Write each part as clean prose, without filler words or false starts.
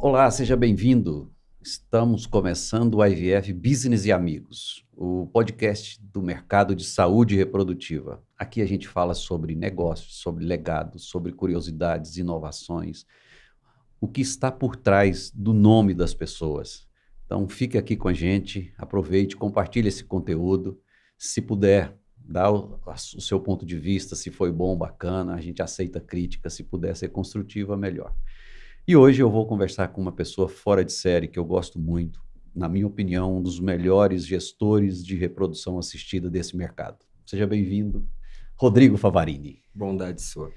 Olá, seja bem-vindo. Estamos começando o IVF Business e Amigos, o podcast do mercado de saúde reprodutiva. Aqui a gente fala sobre negócios, sobre legados, sobre curiosidades, inovações, o que está por trás do nome das pessoas. Então, fique aqui com a gente, aproveite, compartilhe esse conteúdo. Se puder, dá o seu ponto de vista, se foi bom, bacana, a gente aceita crítica, se puder ser construtiva, melhor. E hoje eu vou conversar com uma pessoa fora de série que eu gosto muito, na minha opinião, um dos melhores gestores de reprodução assistida desse mercado. Seja bem-vindo, Rodrigo Favarini. Bondade sua.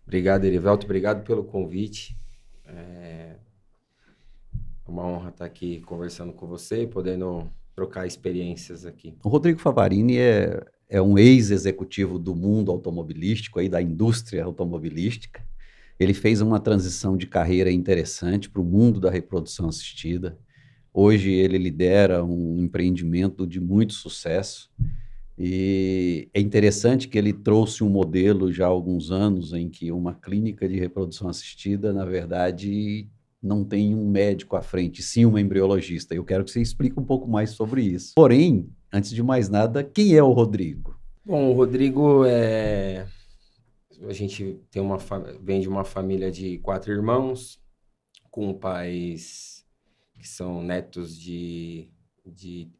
Obrigado, Erivelto. Obrigado pelo convite. É uma honra estar aqui conversando com você, podendo trocar experiências aqui. O Rodrigo Favarini é um ex-executivo do mundo automobilístico, aí da indústria automobilística. Ele fez uma transição de carreira interessante para o mundo da reprodução assistida. Hoje ele lidera um empreendimento de muito sucesso. E é interessante que ele trouxe um modelo já há alguns anos em que uma clínica de reprodução assistida, na verdade, não tem um médico à frente, sim uma embriologista. Eu quero que você explique um pouco mais sobre isso. Porém, antes de mais nada, quem é o Rodrigo? Bom, o Rodrigo a gente tem vem de uma família de 4 irmãos, com pais que são netos de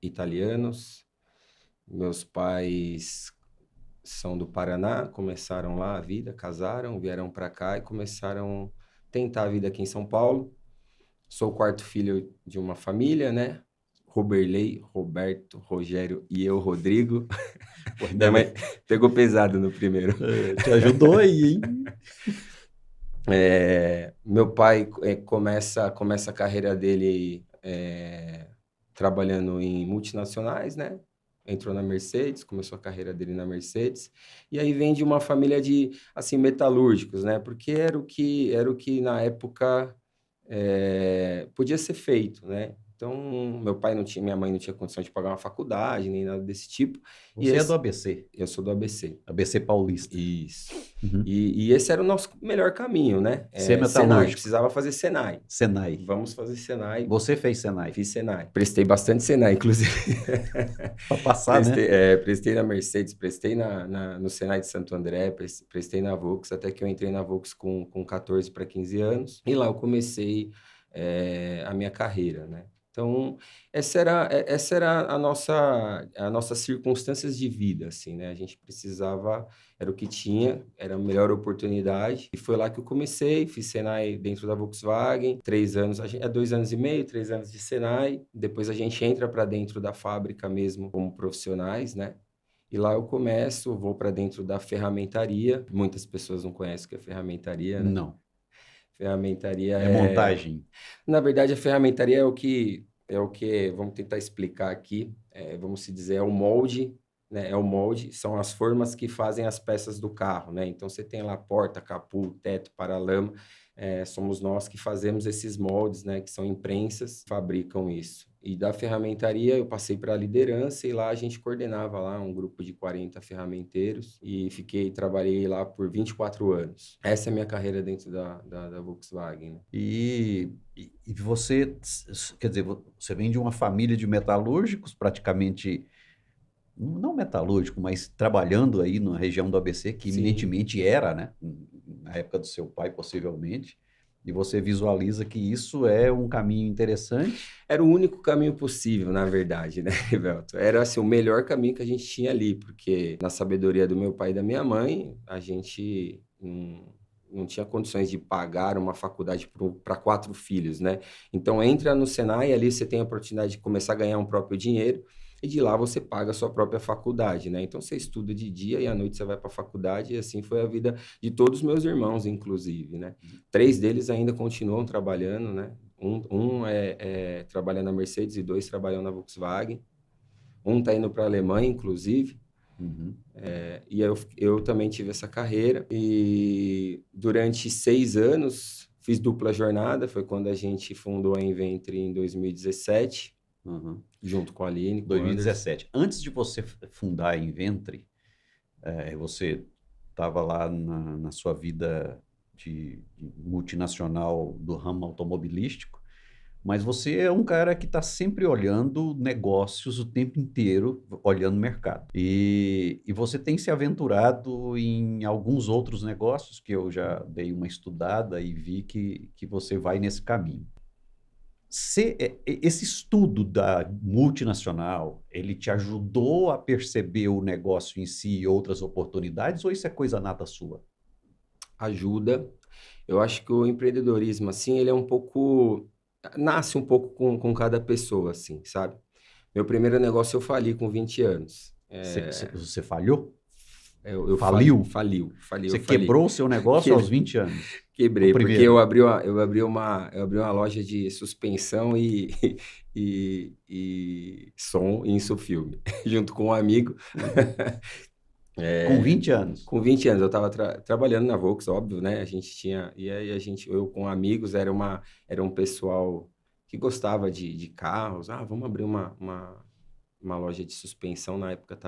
italianos. Meus pais são do Paraná, começaram lá a vida, casaram, vieram para cá e começaram a tentar a vida aqui em São Paulo. Sou o quarto filho de uma família, né? Roberley, Roberto, Rogério e eu, Rodrigo. Minha mãe pegou pesado no primeiro. Te ajudou aí, hein? Meu pai começa a carreira dele trabalhando em multinacionais, né? Entrou na Mercedes, começou a carreira dele na Mercedes, e aí vem de uma família de, assim, metalúrgicos, né? Porque era o que na época podia ser feito, né? Então, minha mãe não tinha condição de pagar uma faculdade, nem nada desse tipo. Você é do ABC. Eu sou do ABC. ABC Paulista. Isso. Uhum. E esse era o nosso melhor caminho, né? Ser Senai, metalúrgico. precisava fazer Senai. Senai. Vamos fazer Senai. Você fez Senai. Fiz Senai. Prestei bastante Senai, inclusive. Para passar, né? Prestei na Mercedes, prestei no Senai de Santo André, prestei na Volks, até que eu entrei na Volks com 14 para 15 anos. E lá eu comecei a minha carreira, né? Então, essa era a nossas circunstâncias de vida, assim, né? A gente precisava, era o que tinha, era a melhor oportunidade. E foi lá que eu comecei, fiz Senai dentro da Volkswagen, 3 anos, 2 anos e meio, 3 anos de Senai. Depois a gente entra para dentro da fábrica mesmo como profissionais, né? E lá eu vou para dentro da ferramentaria. Muitas pessoas não conhecem o que é ferramentaria, né? Não. Ferramentaria É montagem. Na verdade, a ferramentaria vamos tentar explicar aqui, vamos se dizer, é o molde, né? É o molde, são as formas que fazem as peças do carro, né? Então, você tem lá porta, capô, teto, paralama, somos nós que fazemos esses moldes, né? Que são imprensas, fabricam isso. E da ferramentaria eu passei para a liderança e lá a gente coordenava lá um grupo de 40 ferramenteiros e trabalhei lá por 24 anos. Essa é a minha carreira dentro da Volkswagen, né? E você, quer dizer, você vem de uma família de metalúrgicos, praticamente, não metalúrgico, mas trabalhando aí na região do ABC, que Sim. eminentemente era, né? Na época do seu pai, possivelmente. E você visualiza que isso é um caminho interessante. Era o único caminho possível, na verdade, né, Rivelto? Era assim, o melhor caminho que a gente tinha ali, porque na sabedoria do meu pai e da minha mãe, a gente não tinha condições de pagar uma faculdade para 4 filhos, né? Então, entra no Senai, ali você tem a oportunidade de começar a ganhar um próprio dinheiro, e de lá você paga a sua própria faculdade, né? Então, você estuda de dia e à noite você vai para a faculdade, e assim foi a vida de todos os meus irmãos, inclusive, né? 3 deles ainda continuam trabalhando, né? Um trabalha na Mercedes e 2 trabalham na Volkswagen. Um está indo para a Alemanha, inclusive. Uhum. E eu também tive essa carreira. E durante 6 anos fiz dupla jornada. Foi quando a gente fundou a Inventre em 2017, junto com a Aline. 2017. Antes de você fundar a Inventre, você estava lá na sua vida de multinacional do ramo automobilístico, mas você é um cara que está sempre olhando negócios o tempo inteiro, olhando o mercado. E você tem se aventurado em alguns outros negócios que eu já dei uma estudada e vi que você vai nesse caminho. Esse estudo da multinacional, ele te ajudou a perceber o negócio em si e outras oportunidades, ou isso é coisa nata sua? Ajuda. Eu acho que o empreendedorismo, assim, ele é um pouco... Nasce um pouco com cada pessoa, assim, sabe? Meu primeiro negócio eu fali com 20 anos. Você falhou? Eu Faliu? eu Você fali. quebrou o seu negócio aos Que- 20 anos? O Quebrei, porque primeiro? eu abri uma loja de suspensão e som e insufilme, junto com um amigo. Com É, 20 anos? com 20 anos, eu estava trabalhando na Volks, óbvio, né? A gente tinha. E aí eu com amigos, era um pessoal que gostava de carros. Ah, vamos abrir uma loja de suspensão. Na época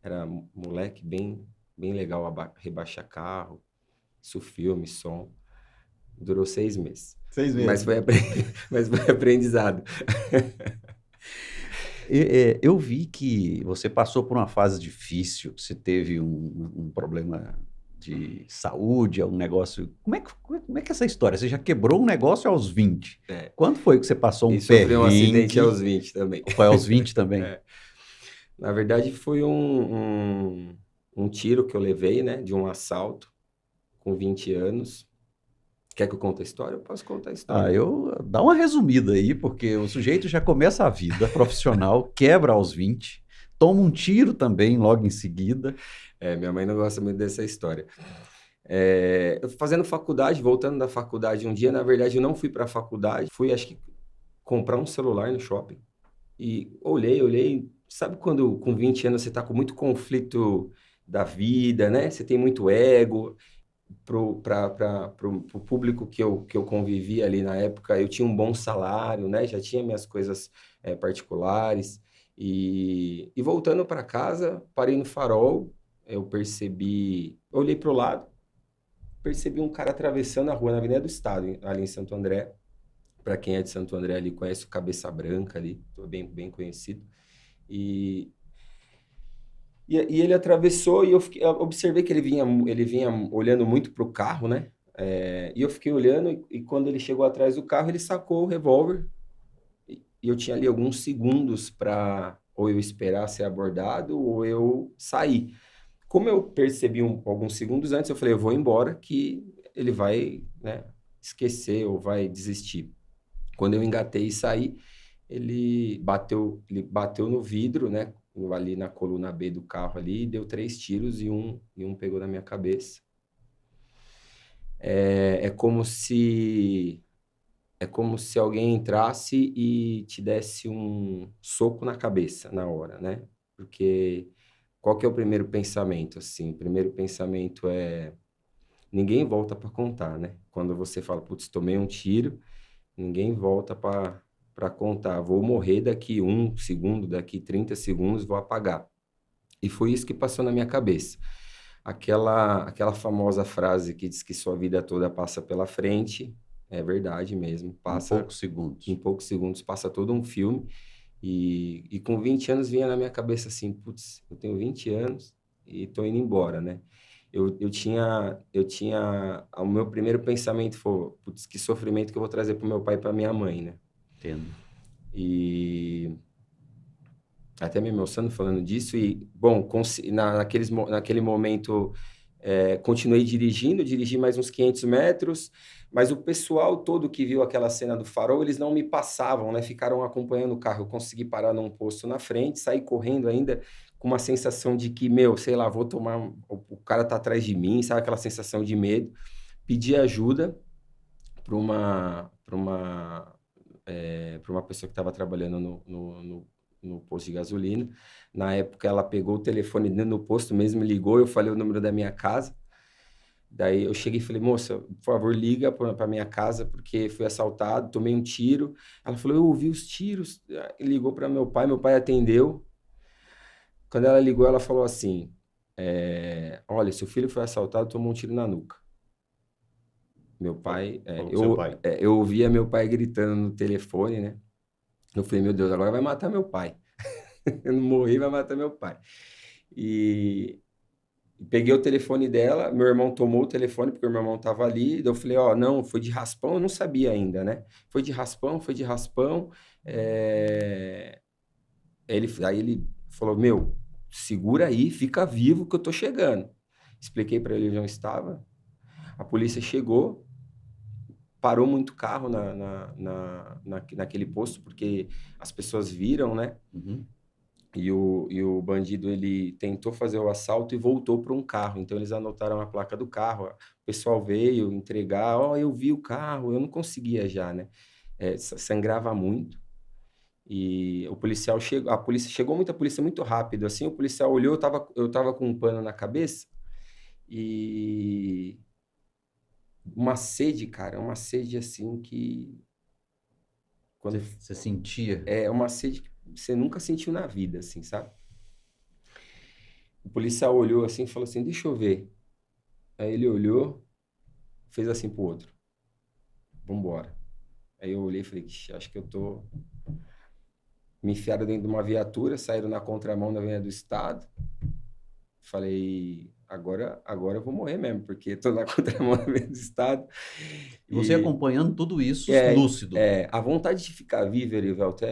era moleque bem legal, rebaixar carro, isso filme, som. Durou 6 meses. 6 meses. Mas mas foi aprendizado. Eu vi que você passou por uma fase difícil, você teve um problema de saúde, um negócio. Como é que é essa história? Você já quebrou um negócio aos 20? É, Quando foi que você passou um e sofri um acidente perrengue? aos 20 também. Foi aos 20 também? É. Na verdade, foi um tiro que eu levei, né? De um assalto com 20 anos. Quer que eu conte a história? Eu posso contar a Ah, história. dá uma resumida aí, porque o sujeito já começa a vida profissional, quebra aos 20, toma um tiro também logo em seguida. É, minha mãe não gosta muito dessa história. É, eu fazendo faculdade, voltando da faculdade um dia, na verdade, eu não fui para a faculdade, fui, acho que, comprar um celular no shopping. E olhei. Sabe quando com 20 anos você está com muito conflito da vida, né? Você tem muito ego. Pro público que eu convivi ali na época, eu tinha um bom salário, né? Já tinha minhas coisas particulares. E voltando para casa, parei no farol, olhei para o lado, percebi um cara atravessando a rua na Avenida do Estado, ali em Santo André. Para quem é de Santo André ali, conhece o Cabeça Branca ali, bem conhecido. E, e ele atravessou e eu observei que ele vinha olhando muito para o carro, né? E eu fiquei olhando e quando ele chegou atrás do carro, ele sacou o revólver e eu tinha ali alguns segundos para ou eu esperar ser abordado ou eu sair. Como eu percebi alguns segundos antes, eu falei, eu vou embora que ele vai, né, esquecer ou vai desistir. Quando eu engatei e saí, ele bateu no vidro, né? Ali na coluna B do carro ali, e deu 3 tiros e um pegou na minha cabeça. É, é como se é como se alguém entrasse e te desse um soco na cabeça na hora, né? Porque qual que é o primeiro pensamento, assim? O primeiro pensamento é ninguém volta para contar, né? Quando você fala, putz, tomei um tiro, ninguém volta para contar. Vou morrer daqui 1 segundo, daqui 30 segundos, vou apagar. E foi isso que passou na minha cabeça. Aquela famosa frase que diz que sua vida toda passa pela frente, é verdade mesmo. Em Passa poucos em segundos. poucos segundos, passa todo um filme. E com 20 anos vinha na minha cabeça assim, putz, eu tenho 20 anos e tô indo embora, né? O meu primeiro pensamento foi, putz, que sofrimento que eu vou trazer para meu pai e para minha mãe, né? Entendo. E até me emocionando falando disso e, bom, naquele momento continuei dirigindo, dirigi mais uns 500 metros, mas o pessoal todo que viu aquela cena do farol, eles não me passavam, né? Ficaram acompanhando o carro. Eu consegui parar num posto na frente, sair correndo ainda com uma sensação de que, meu, sei lá, vou tomar... O cara tá atrás de mim, sabe? Aquela sensação de medo. Pedi ajuda para uma pessoa que estava trabalhando no posto de gasolina. Na época, ela pegou o telefone dentro do posto mesmo, me ligou, eu falei o número da minha casa. Daí eu cheguei e falei, moça, por favor, liga para minha casa, porque fui assaltado, tomei um tiro. Ela falou, eu ouvi os tiros. E ligou para meu pai atendeu. Quando ela ligou, ela falou assim, olha, seu filho foi assaltado, tomou um tiro na nuca. Meu pai, Falou com seu pai. eu ouvia meu pai gritando no telefone, né? Eu falei, meu Deus, agora vai matar meu pai. Eu não morri, vai matar meu pai. E peguei o telefone dela, meu irmão tomou o telefone, porque o meu irmão estava ali, daí eu falei, ó, não, foi de raspão, eu não sabia ainda, né? Foi de raspão, foi de raspão. Aí ele falou, meu, segura aí, fica vivo que eu tô chegando. Expliquei para ele onde eu estava. A polícia chegou, parou muito carro naquele posto, porque as pessoas viram, né? Uhum. E o bandido, ele tentou fazer o assalto e voltou para um carro. Então, eles anotaram a placa do carro. O pessoal veio entregar. Ó, eu vi o carro, eu não conseguia já, né? Sangrava muito. E o policial chegou, muita polícia muito rápido. Assim, o policial olhou, eu tava com um pano na cabeça e uma sede, cara, uma sede assim que quando Você sentia? é uma sede que você nunca sentiu na vida, assim, sabe? O policial olhou assim e falou assim: "Deixa eu ver". Aí ele olhou, fez assim pro outro: "Vambora". Aí eu olhei e falei: "Ixi, acho que eu tô". Me enfiaram dentro de uma viatura, saíram na contramão da Avenida do Estado. Falei: agora eu vou morrer mesmo, porque tô na contramão da Avenida do Estado. E você E acompanhando tudo isso é, lúcido. a vontade de ficar vivo, Erivelto,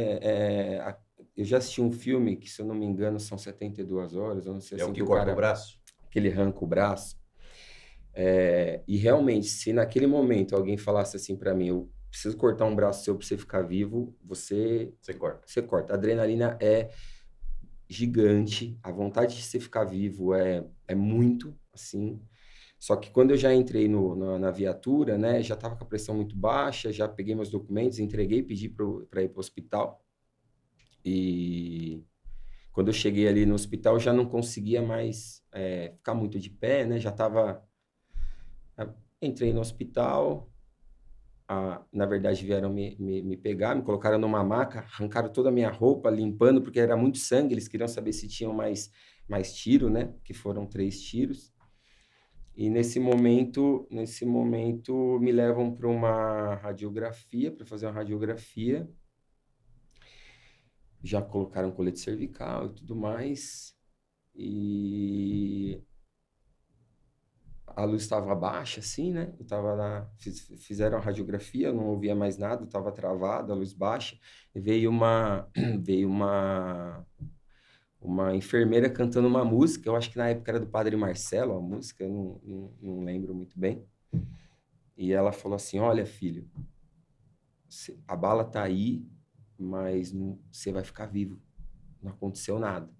eu já assisti um filme que, se eu não me engano, são 72 horas, eu não sei É o assim, que que o corta o cara, braço? que ele arranca o braço. E realmente, se naquele momento alguém falasse assim para mim, eu preciso cortar um braço seu para você ficar vivo, Você corta. você corta. A adrenalina é gigante, a vontade de você ficar vivo é muito, assim. Só que quando eu já entrei na viatura, né, já estava com a pressão muito baixa, já peguei meus documentos, entreguei, pedi para ir para o hospital. E quando eu cheguei ali no hospital, já não conseguia mais ficar muito de pé, né? Já estava. Entrei no hospital, na verdade vieram me pegar, me colocaram numa maca, arrancaram toda a minha roupa, limpando, porque era muito sangue, eles queriam saber se tinham mais tiro, né? Que foram 3 tiros. E nesse momento me levam para uma radiografia, para fazer uma radiografia. Já colocaram colete cervical e tudo mais. E a luz estava baixa, assim, né? Eu estava lá, fizeram a radiografia, eu não ouvia mais nada, estava travado, a luz baixa. E veio uma enfermeira cantando uma música, eu acho que na época era do Padre Marcelo, a música, eu não lembro muito bem. E ela falou assim: Olha, filho, a bala tá aí, mas você vai ficar vivo. Não aconteceu nada.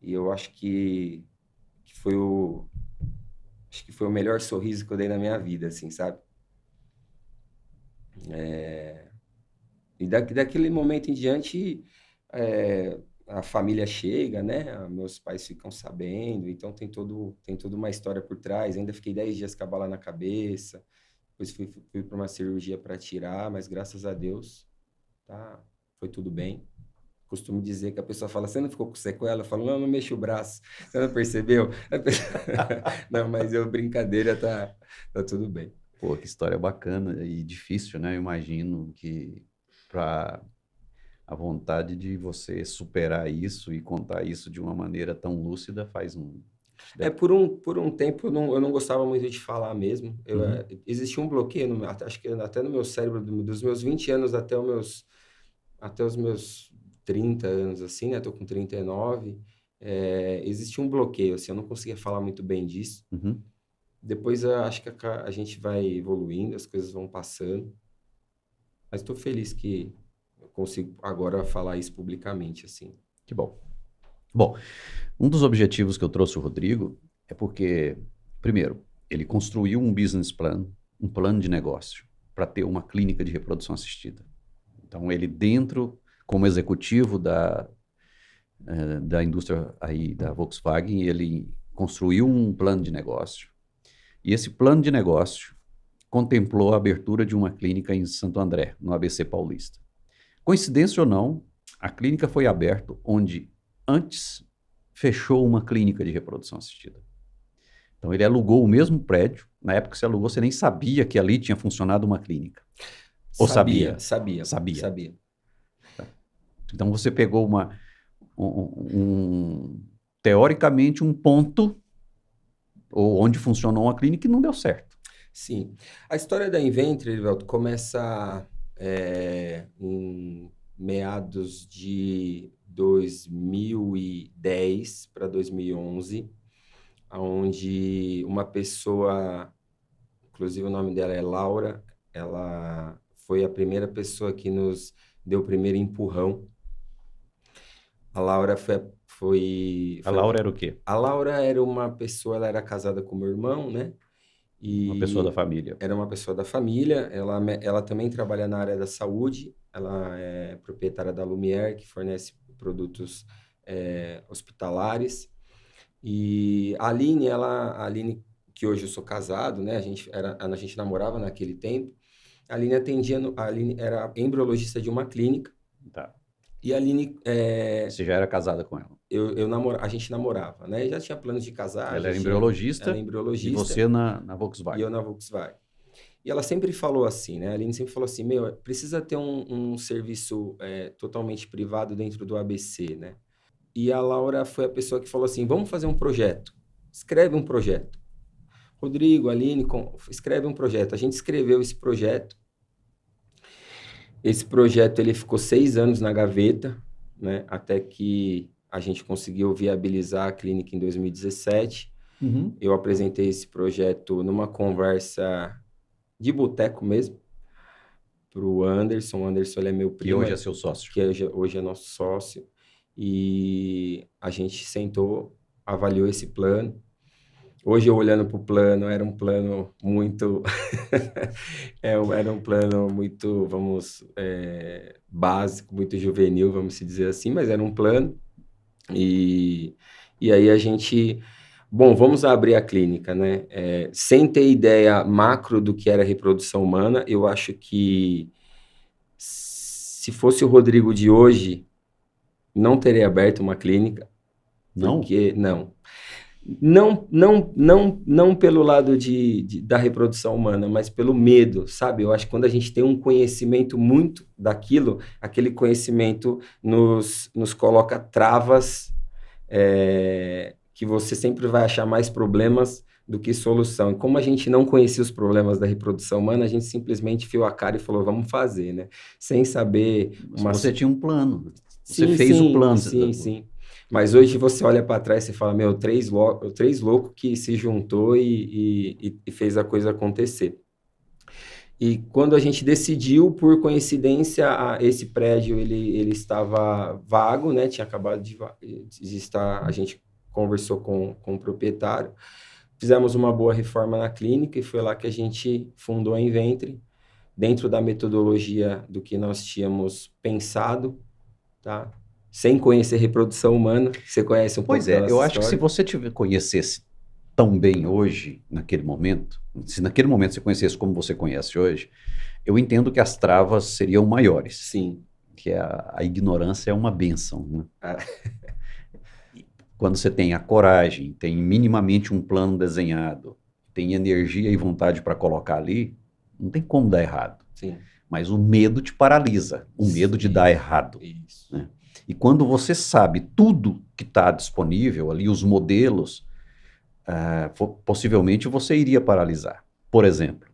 E eu foi acho que foi o melhor sorriso que eu dei na minha vida, assim, sabe? E daquele momento em diante, a família chega, né? Meus pais ficam sabendo, então tem toda uma história por trás. Ainda fiquei 10 dias com a bala na cabeça, depois fui para uma cirurgia para tirar, mas graças a Deus, tá, foi tudo bem. Costumo dizer que a pessoa fala, você não ficou com sequela? Eu falo, não, não mexo o braço. Você não percebeu? Não, mas brincadeira, tá tudo bem. Pô, que história bacana e difícil, né? Eu imagino que para a vontade de você superar isso e contar isso de uma maneira tão lúcida faz um. Por um tempo eu não gostava muito de falar mesmo. Uhum. Existia um bloqueio, acho que até no meu cérebro, dos meus 20 anos até os meus 30 anos, assim, né? Tô com 39. Existia um bloqueio, assim, eu não conseguia falar muito bem disso. Uhum. Depois eu acho que a gente vai evoluindo, as coisas vão passando. Mas estou feliz que eu consigo agora falar isso publicamente, assim. Que bom. Bom, um dos objetivos que eu trouxe o Rodrigo é porque, primeiro, ele construiu um business plan, um plano de negócio para ter uma clínica de reprodução assistida. Então, ele dentro, como executivo da indústria aí da Volkswagen, ele construiu um plano de negócio. E esse plano de negócio contemplou a abertura de uma clínica em Santo André, no ABC Paulista. Coincidência ou não, a clínica foi aberta onde antes fechou uma clínica de reprodução assistida. Então ele alugou o mesmo prédio Na época que você alugou, você nem sabia que ali tinha funcionado uma clínica. Ou sabia? Sabia. Então você pegou teoricamente um ponto ou onde funcionou uma clínica e não deu certo. Sim. A história da Inventure, Erivelto, começa em meados de 2010 para 2011, onde uma pessoa, inclusive o nome dela é Laura, ela foi a primeira pessoa que nos deu o primeiro empurrão. A Laura A Laura era o quê? A Laura era uma pessoa, ela era casada com meu irmão, né? Uma pessoa da E família. era uma pessoa da família. Ela também trabalha na área da saúde. Ela é proprietária da Lumière, que fornece produtos hospitalares. E a Aline, que hoje eu sou casado, né? A gente namorava naquele tempo. A Aline a Aline era embriologista de uma clínica. Tá. E a Aline, Você já era casada com ela? a gente namorava, né? Já tinha planos de casar. Ela era Ela é embriologista e embriologista. você na E Volkswagen. eu na Volkswagen. E ela sempre falou assim, né? A Aline sempre falou assim, meu, precisa ter um serviço totalmente privado dentro do ABC, né? E a Laura foi a pessoa que falou assim, vamos fazer um projeto. Escreve um projeto. Rodrigo, Aline, escreve um projeto. A gente escreveu esse projeto. Esse projeto, ele ficou 6 anos na gaveta, né? Até que a gente conseguiu viabilizar a clínica em 2017. Uhum. Eu apresentei esse projeto numa conversa de boteco mesmo, para o Anderson. O Anderson, ele é meu primo. Que hoje é seu sócio. Que hoje é nosso sócio. E a gente sentou, avaliou esse plano. Hoje, eu olhando para o plano, era um plano muito... era um plano muito, básico, muito juvenil, vamos se dizer assim, mas era um plano. E aí a gente... Bom, vamos abrir a clínica, né? Sem ter ideia macro do que era reprodução humana, eu acho que se fosse o Rodrigo de hoje, não teria aberto uma clínica. Não? Porque, não pelo lado da reprodução humana, mas pelo medo, sabe? Eu acho que quando a gente tem um conhecimento muito daquilo, aquele conhecimento nos coloca travas, que você sempre vai achar mais problemas do que solução. E como a gente não conhecia os problemas da reprodução humana, a gente simplesmente enfiou a cara e falou, vamos fazer, né? Sem saber... Você tinha um plano. Você Sim, fez o sim, plano. sim. Mas hoje você olha para trás e fala, meu, três loucos que se juntou e fez a coisa acontecer. E quando a gente decidiu, por coincidência, esse prédio ele estava vago, né? Tinha acabado de estar. A gente conversou com o proprietário, fizemos uma boa reforma na clínica e foi lá que a gente fundou a Inventre, dentro da metodologia do que nós tínhamos pensado, tá? Sem conhecer reprodução humana. Você conhece um pouco da nossa eu acho que se história? você conhecesse tão bem hoje, naquele momento, se naquele momento você conhecesse como você conhece hoje, eu entendo que as travas seriam maiores. Sim. Que a ignorância é uma bênção, né? Ah. Quando você tem a coragem, tem minimamente um plano desenhado, tem energia e vontade para colocar ali, não tem como dar errado. Sim. Mas o medo te paralisa, o medo de dar errado. Isso. Né? E quando você sabe tudo que está disponível ali, os modelos, possivelmente você iria paralisar. Por exemplo,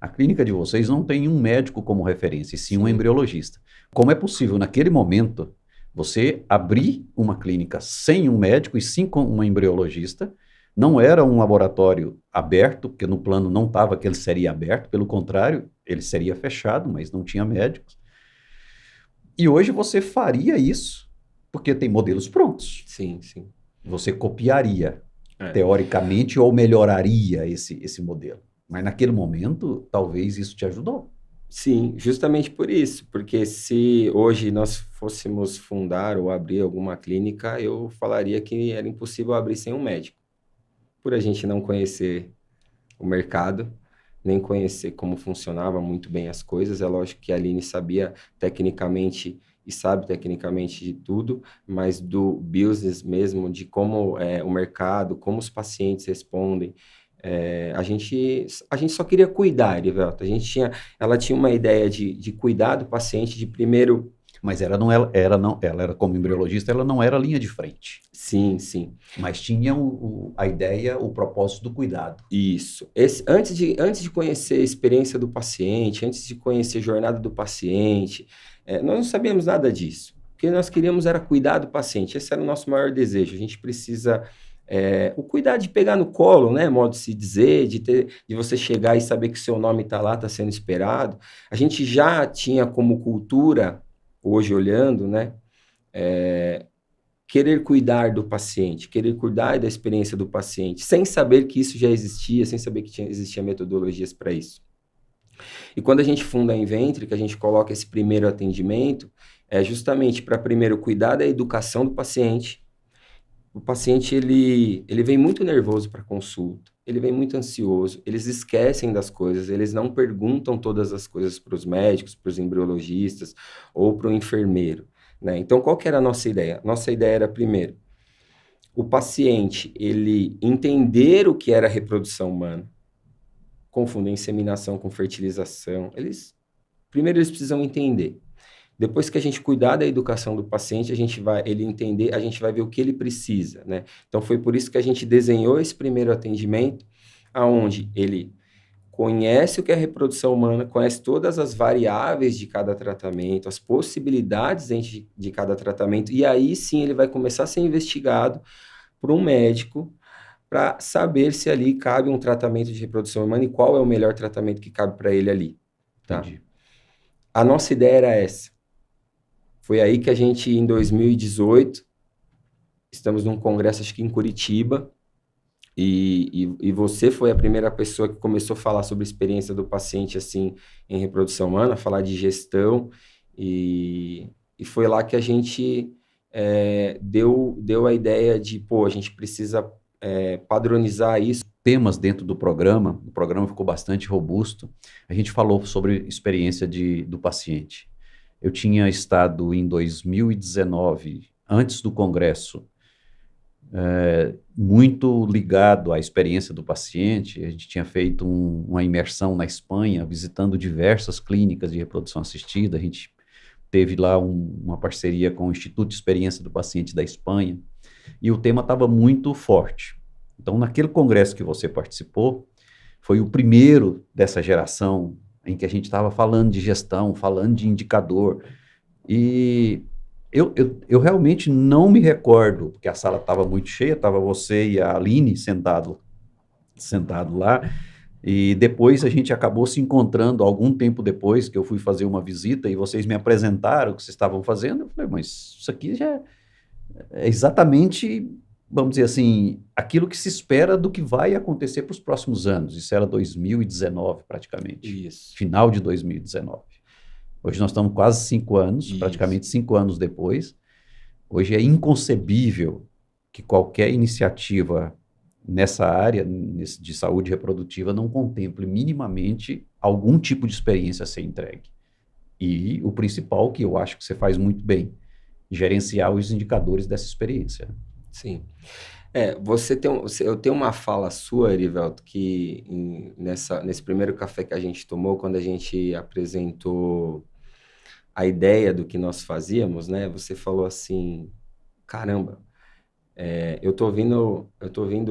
a clínica de vocês não tem um médico como referência, e sim um embriologista. Como é possível, naquele momento, você abrir uma clínica sem um médico e sim com um embriologista? Não era um laboratório aberto, porque no plano não estava que ele seria aberto, pelo contrário, ele seria fechado, mas não tinha médicos. E hoje você faria isso, porque tem modelos prontos. Sim, sim. Você copiaria, teoricamente, ou melhoraria esse modelo. Mas naquele momento, talvez isso te ajudou. Sim, justamente por isso. Porque se hoje nós fôssemos fundar ou abrir alguma clínica, eu falaria que era impossível abrir sem um médico. Por a gente não conhecer o mercado, nem conhecer como funcionava muito bem as coisas. É lógico que a Aline sabia tecnicamente e sabe tecnicamente de tudo, mas do business mesmo, de como o mercado, como os pacientes respondem, A gente só queria cuidar, Erivelto. Ela tinha uma ideia de cuidar do paciente, de primeiro... Mas ela era como embriologista, ela não era linha de frente. Sim, sim. Mas tinha a ideia, o propósito do cuidado. Isso. Antes de conhecer a experiência do paciente, antes de conhecer a jornada do paciente, nós não sabíamos nada disso. O que nós queríamos era cuidar do paciente. Esse era o nosso maior desejo. A gente precisa... o cuidar de pegar no colo, né? Modo de se dizer, de você chegar e saber que seu nome está lá, está sendo esperado. A gente já tinha como cultura, hoje olhando, né? Querer cuidar do paciente, querer cuidar da experiência do paciente, sem saber que isso já existia, sem saber que existiam metodologias para isso. E quando a gente funda a Inventre, que a gente coloca esse primeiro atendimento, é justamente para primeiro cuidar da educação do paciente. O paciente, ele vem muito nervoso para consulta, ele vem muito ansioso, eles esquecem das coisas, eles não perguntam todas as coisas para os médicos, para os embriologistas ou para o enfermeiro. Né? Então, qual que era a nossa ideia? Nossa ideia era, primeiro, o paciente ele entender o que era reprodução humana, confundir inseminação com fertilização. Primeiro, eles precisam entender. Depois que a gente cuidar da educação do paciente, ele entender, a gente vai ver o que ele precisa, né? Então, foi por isso que a gente desenhou esse primeiro atendimento, aonde ele conhece o que é reprodução humana, conhece todas as variáveis de cada tratamento, as possibilidades dentro de cada tratamento, e aí sim ele vai começar a ser investigado por um médico para saber se ali cabe um tratamento de reprodução humana e qual é o melhor tratamento que cabe para ele ali. Tá? Entendi. A nossa ideia era essa. Foi aí que a gente, em 2018, estamos num congresso, acho que em Curitiba, e você foi a primeira pessoa que começou a falar sobre a experiência do paciente assim em reprodução humana, falar de gestão, e foi lá que a gente deu a ideia de, pô, a gente precisa padronizar isso. Temas dentro do programa, o programa ficou bastante robusto. A gente falou sobre experiência do paciente. Eu tinha estado em 2019, antes do congresso, muito ligado à experiência do paciente. A gente tinha feito uma imersão na Espanha, visitando diversas clínicas de reprodução assistida. A gente teve lá uma parceria com o Instituto de Experiência do Paciente da Espanha, e o tema estava muito forte. Então, naquele congresso que você participou, foi o primeiro dessa geração em que a gente estava falando de gestão, falando de indicador, e eu realmente não me recordo, porque a sala estava muito cheia, estava você e a Aline sentado lá, e depois a gente acabou se encontrando algum tempo depois, que eu fui fazer uma visita e vocês me apresentaram o que vocês estavam fazendo. Eu falei, mas isso aqui já é exatamente, vamos dizer assim, aquilo que se espera do que vai acontecer para os próximos anos. Isso era 2019 praticamente, Isso. final de 2019. Hoje nós estamos quase 5 anos, Isso. praticamente 5 anos depois. Hoje é inconcebível que qualquer iniciativa nessa área de saúde reprodutiva não contemple minimamente algum tipo de experiência a ser entregue. E o principal, que eu acho que você faz muito bem, gerenciar os indicadores dessa experiência. Sim. Eu tenho uma fala sua, Erivelto, que nesse primeiro café que a gente tomou, quando a gente apresentou a ideia do que nós fazíamos, né? Você falou assim, caramba, eu tô vindo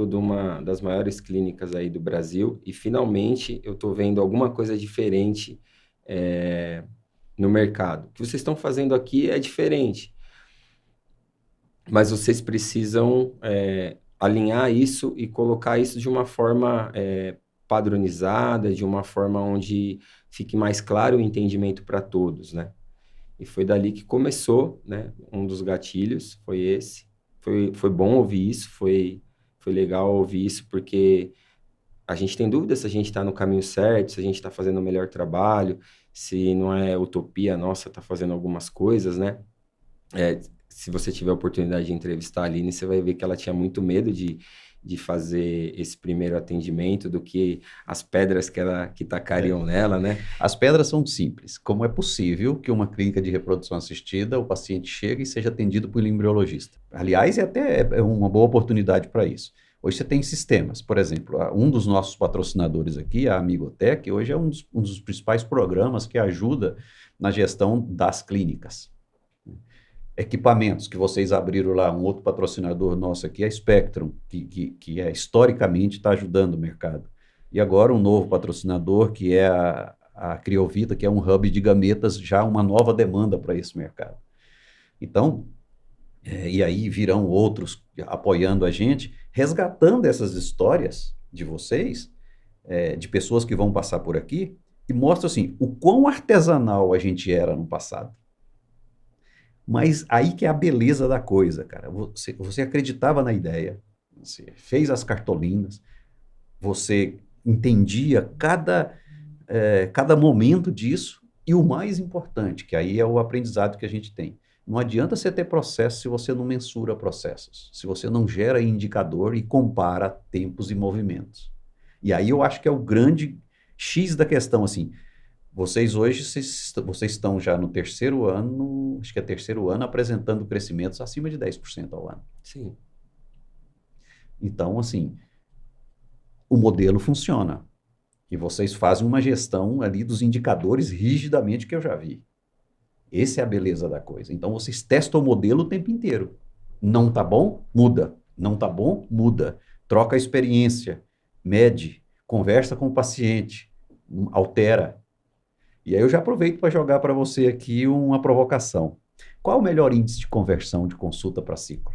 de uma das maiores clínicas aí do Brasil e finalmente eu tô vendo alguma coisa diferente no mercado. O que vocês estão fazendo aqui é diferente, mas vocês precisam alinhar isso e colocar isso de uma forma padronizada, de uma forma onde fique mais claro o entendimento para todos, né? E foi dali que começou, né? Um dos gatilhos foi esse. Foi bom ouvir isso, foi legal ouvir isso, porque a gente tem dúvida se a gente está no caminho certo, se a gente está fazendo o melhor trabalho, se não é utopia nossa tá fazendo algumas coisas, né? Se você tiver a oportunidade de entrevistar a Aline, você vai ver que ela tinha muito medo de fazer esse primeiro atendimento do que as pedras que tacariam nela, né? As pedras são simples. Como é possível que uma clínica de reprodução assistida, o paciente chegue e seja atendido por um embriologista? Aliás, é uma boa oportunidade para isso. Hoje você tem sistemas. Por exemplo, um dos nossos patrocinadores aqui, a Amigotech, hoje é um dos principais programas que ajuda na gestão das clínicas. Equipamentos que vocês abriram lá, um outro patrocinador nosso aqui é a Spectrum, que historicamente está ajudando o mercado. E agora um novo patrocinador, que é a Criovita, que é um hub de gametas, já uma nova demanda para esse mercado. Então, e aí virão outros apoiando a gente, resgatando essas histórias de vocês, de pessoas que vão passar por aqui, e mostra assim, o quão artesanal a gente era no passado. Mas aí que é a beleza da coisa, cara. Você acreditava na ideia, você fez as cartolinas, você entendia cada momento disso, e o mais importante, que aí é o aprendizado que a gente tem. Não adianta você ter processo se você não mensura processos, se você não gera indicador e compara tempos e movimentos. E aí eu acho que é o grande X da questão, assim. Vocês hoje, vocês estão já no terceiro ano, acho que é terceiro ano, apresentando crescimentos acima de 10% ao ano. Sim. Então, assim, o modelo funciona. E vocês fazem uma gestão ali dos indicadores rigidamente que eu já vi. Essa é a beleza da coisa. Então, vocês testam o modelo o tempo inteiro. Não tá bom? Muda. Não tá bom? Muda. Troca a experiência, mede, conversa com o paciente, altera. E aí eu já aproveito para jogar para você aqui uma provocação. Qual é o melhor índice de conversão de consulta para ciclo?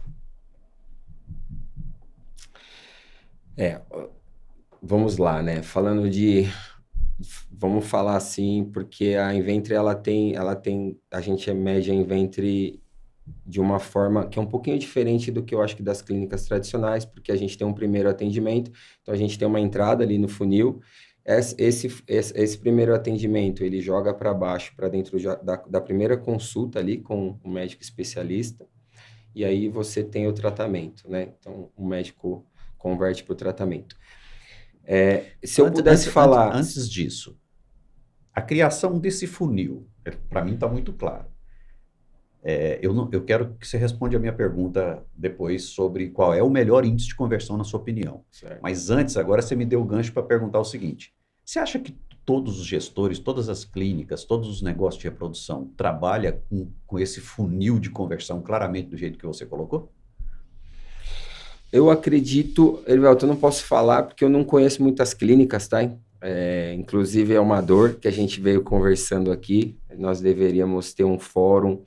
Vamos lá, né? Vamos falar assim, porque a Inventre, a gente mede a Inventre de uma forma que é um pouquinho diferente do que eu acho que das clínicas tradicionais, porque a gente tem um primeiro atendimento, então a gente tem uma entrada ali no funil. Esse primeiro atendimento, ele joga para baixo, para dentro da primeira consulta ali com o médico especialista, e aí você tem o tratamento, né? Então, o médico converte para o tratamento. Se eu pudesse falar... Antes disso, a criação desse funil, para mim está muito claro. Eu quero que você responda a minha pergunta depois sobre qual é o melhor índice de conversão na sua opinião. Certo. Mas antes, agora você me deu o gancho para perguntar o seguinte. Você acha que todos os gestores, todas as clínicas, todos os negócios de reprodução trabalham com esse funil de conversão claramente do jeito que você colocou? Eu acredito, Erivelto, eu não posso falar porque eu não conheço muitas clínicas, tá? Inclusive é uma dor que a gente veio conversando aqui. Nós deveríamos ter um fórum,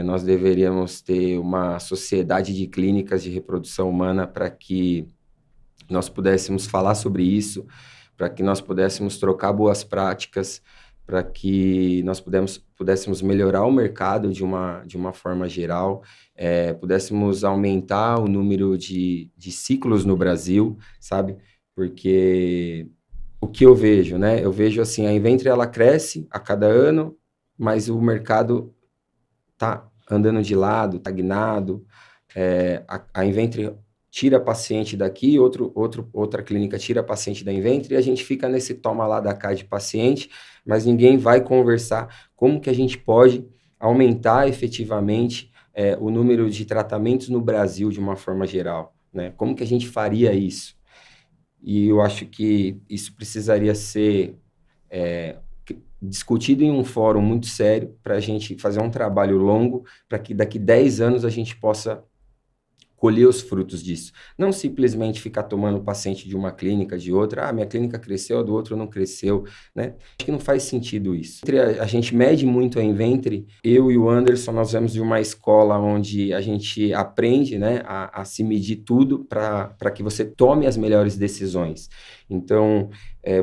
nós deveríamos ter uma sociedade de clínicas de reprodução humana para que nós pudéssemos falar sobre isso, para que nós pudéssemos trocar boas práticas, para que nós pudéssemos melhorar o mercado de uma forma geral, pudéssemos aumentar o número de ciclos no Brasil, sabe? Porque o que eu vejo, né? Eu vejo assim, a Inventre, ela cresce a cada ano, mas o mercado tá andando de lado, estagnado. A Inventre tira paciente daqui, outra clínica tira paciente da Inventre, e a gente fica nesse toma lá da cá de paciente, mas ninguém vai conversar como que a gente pode aumentar efetivamente o número de tratamentos no Brasil de uma forma geral, né? Como que a gente faria isso? E eu acho que isso precisaria ser discutido em um fórum muito sério para a gente fazer um trabalho longo, para que daqui 10 anos a gente possa colher os frutos disso. Não simplesmente ficar tomando paciente de uma clínica, de outra, minha clínica cresceu, a do outro não cresceu, né? Acho que não faz sentido isso. A gente mede muito a Inventre, eu e o Anderson, nós viemos de uma escola onde a gente aprende, né, a se medir tudo para que você tome as melhores decisões. Então,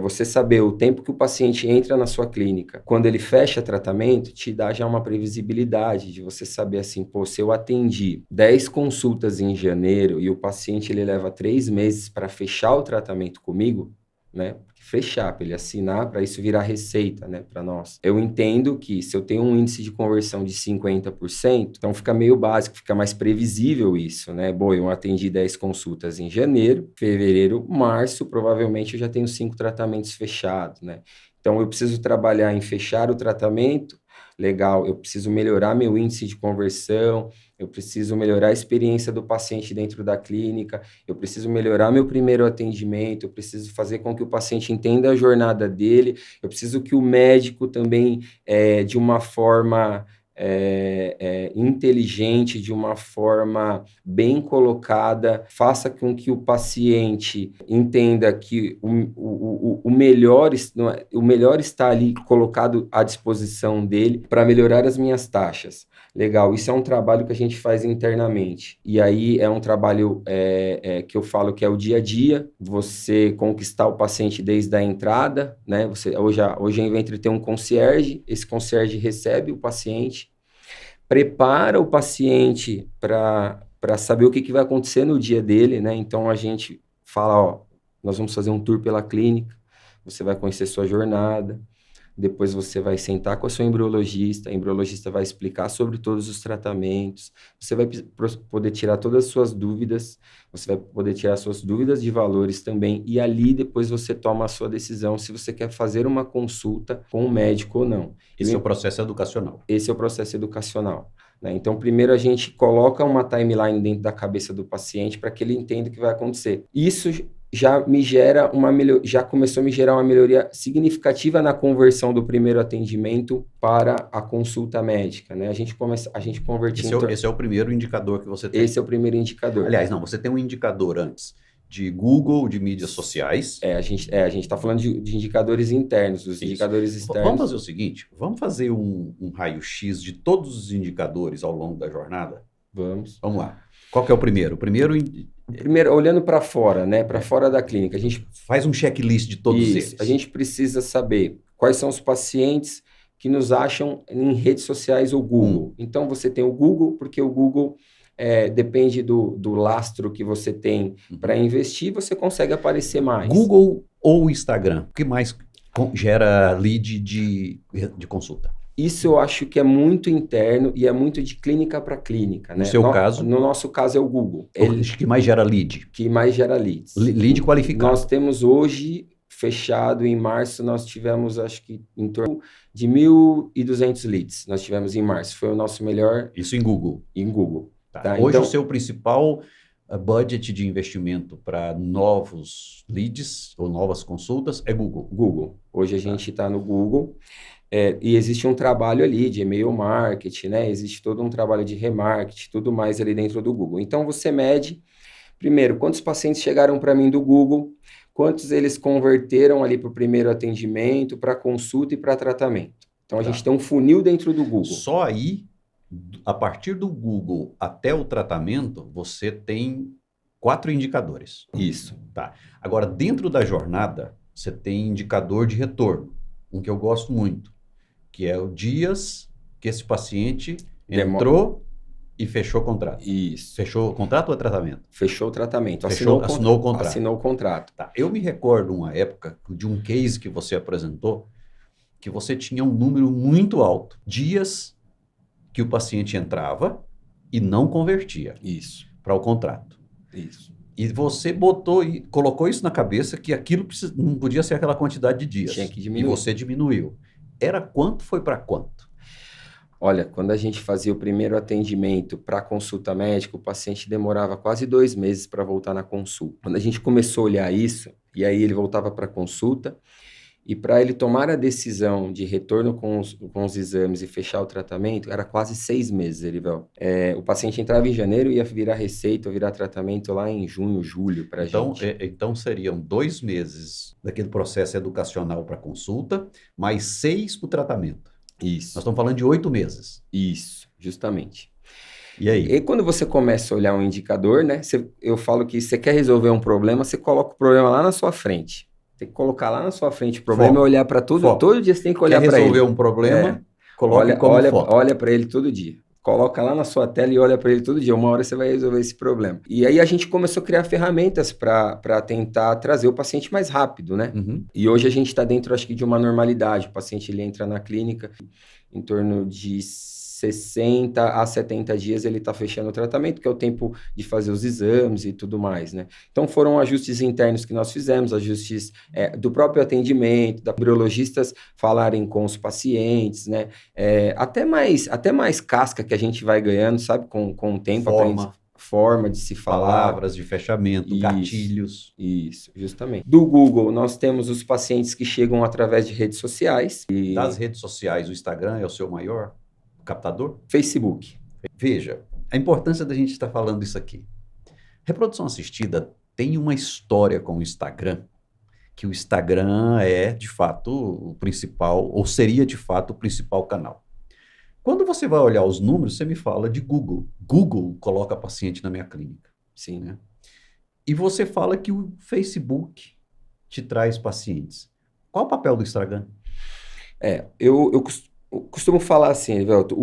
você saber o tempo que o paciente entra na sua clínica, quando ele fecha tratamento, te dá já uma previsibilidade de você saber assim, pô, se eu atendi 10 consultas em janeiro e o paciente ele leva 3 meses para fechar o tratamento comigo, né? Fechar, para ele assinar, para isso virar receita, né, para nós. Eu entendo que se eu tenho um índice de conversão de 50%, então fica meio básico, fica mais previsível isso, né? Bom, eu atendi 10 consultas em janeiro, fevereiro, março, provavelmente eu já tenho 5 tratamentos fechados, né? Então eu preciso trabalhar em fechar o tratamento, legal, eu preciso melhorar meu índice de conversão, eu preciso melhorar a experiência do paciente dentro da clínica, eu preciso melhorar meu primeiro atendimento, eu preciso fazer com que o paciente entenda a jornada dele, eu preciso que o médico também, de uma forma inteligente, de uma forma bem colocada, faça com que o paciente entenda que o melhor está ali colocado à disposição dele para melhorar as minhas taxas. Legal, isso é um trabalho que a gente faz internamente. E aí é um trabalho que eu falo que é o dia a dia, você conquistar o paciente desde a entrada, né? Hoje a Inventure tem um concierge, esse concierge recebe o paciente, prepara o paciente para saber o que vai acontecer no dia dele, né? Então a gente fala, ó, nós vamos fazer um tour pela clínica, você vai conhecer sua jornada, depois você vai sentar com a sua embriologista, a embriologista vai explicar sobre todos os tratamentos, você vai poder tirar todas as suas dúvidas, você vai poder tirar suas dúvidas de valores também, e ali depois você toma a sua decisão se você quer fazer uma consulta com o médico ou não. Esse é o processo educacional. Esse é o processo educacional, né? Então, primeiro a gente coloca uma timeline dentro da cabeça do paciente para que ele entenda o que vai acontecer. Isso já começou a me gerar uma melhoria significativa na conversão do primeiro atendimento para a consulta médica, né? A gente convertiu... Esse é o primeiro indicador que você tem. Esse é o primeiro indicador. Aliás, não, você tem um indicador antes de Google, de mídias sociais. A gente está falando de indicadores internos, dos indicadores externos. Vamos fazer o seguinte, vamos fazer um raio-x de todos os indicadores ao longo da jornada? Vamos. Vamos lá. Qual que é o primeiro? Primeiro, olhando para fora, né? Para fora da clínica. A gente faz um checklist de todos eles. A gente precisa saber quais são os pacientes que nos acham em redes sociais ou Google. Então, você tem o Google, porque o Google depende do lastro que você tem para investir, você consegue aparecer mais. Google ou Instagram? O que mais gera lead de consulta? Isso eu acho que é muito interno e é muito de clínica para clínica, né? No seu caso? No nosso caso é o Google. O que mais gera lead? Que mais gera leads. Lead qualificado. Nós temos hoje, fechado em março, nós tivemos acho que em torno de 1.200 leads. Nós tivemos em março. Foi o nosso melhor... Isso em Google? Em Google. Tá. Hoje então, o seu principal budget de investimento para novos leads ou novas consultas é Google? Google. Hoje a gente está no Google. E existe um trabalho ali de e-mail marketing, né? Existe todo um trabalho de remarketing, tudo mais ali dentro do Google. Então, você mede, primeiro, quantos pacientes chegaram para mim do Google, quantos eles converteram ali para o primeiro atendimento, para consulta e para tratamento. Então, a gente tem um funil dentro do Google. Só aí, a partir do Google até o tratamento, você tem 4 indicadores. Isso. Tá. Agora, dentro da jornada, você tem indicador de retorno, um que eu gosto muito, que é o dias que esse paciente entrou e fechou o contrato. Isso. Fechou o contrato ou tratamento? Fechou o tratamento. Assinou o contrato. Assinou o contrato. Tá. Eu me recordo uma época de um case que você apresentou, que você tinha um número muito alto. Dias que o paciente entrava e não convertia. Isso. Para o contrato. Isso. E você colocou isso na cabeça que aquilo não podia ser aquela quantidade de dias. Tinha que diminuir. E você diminuiu. Era quanto, foi para quanto? Olha, quando a gente fazia o primeiro atendimento para consulta médica, o paciente demorava quase 2 meses para voltar na consulta. Quando a gente começou a olhar isso, e aí ele voltava para a consulta, e para ele tomar a decisão de retorno com os exames e fechar o tratamento, era quase 6 meses, Erivel. O paciente entrava em janeiro e ia virar receita, virar tratamento lá em junho, julho para a gente. Então seriam 2 meses daquele processo educacional para consulta, mais 6 para o tratamento. Isso. Nós estamos falando de 8 meses. Isso, justamente. E aí? E quando você começa a olhar um indicador, né? Eu falo que você quer resolver um problema, você coloca o problema lá na sua frente. Tem que colocar lá na sua frente o problema e olhar para tudo. Todo dia você tem que olhar para ele. Quer resolver um problema, coloque como foco. Olha para ele todo dia. coloca lá na sua tela e olha para ele todo dia. Uma hora você vai resolver esse problema. E aí a gente começou a criar ferramentas para tentar trazer o paciente mais rápido, né? Uhum. E hoje a gente está dentro, acho que, de uma normalidade. O paciente ele entra na clínica em torno de 60 a 70 dias ele está fechando o tratamento, que é o tempo de fazer os exames e tudo mais, né? Então foram ajustes internos que nós fizemos, ajustes do próprio atendimento, da neurologistas falarem com os pacientes, né? Até mais casca que a gente vai ganhando, sabe? Com o tempo, forma de se falar. Palavras de fechamento, Isso, gatilhos. Isso, justamente. Do Google, nós temos os pacientes que chegam através de redes sociais. Das redes sociais, o Instagram é o seu maior captador? Facebook. Veja, a importância da gente estar falando isso aqui. Reprodução assistida tem uma história com o Instagram, que o Instagram é, de fato, o principal, ou seria, de fato, o principal canal. Quando você vai olhar os números, você me fala de Google. Google coloca paciente na minha clínica. Sim. Né? E você fala que o Facebook te traz pacientes. Qual o papel do Instagram? Eu costumo falar assim, Evelto,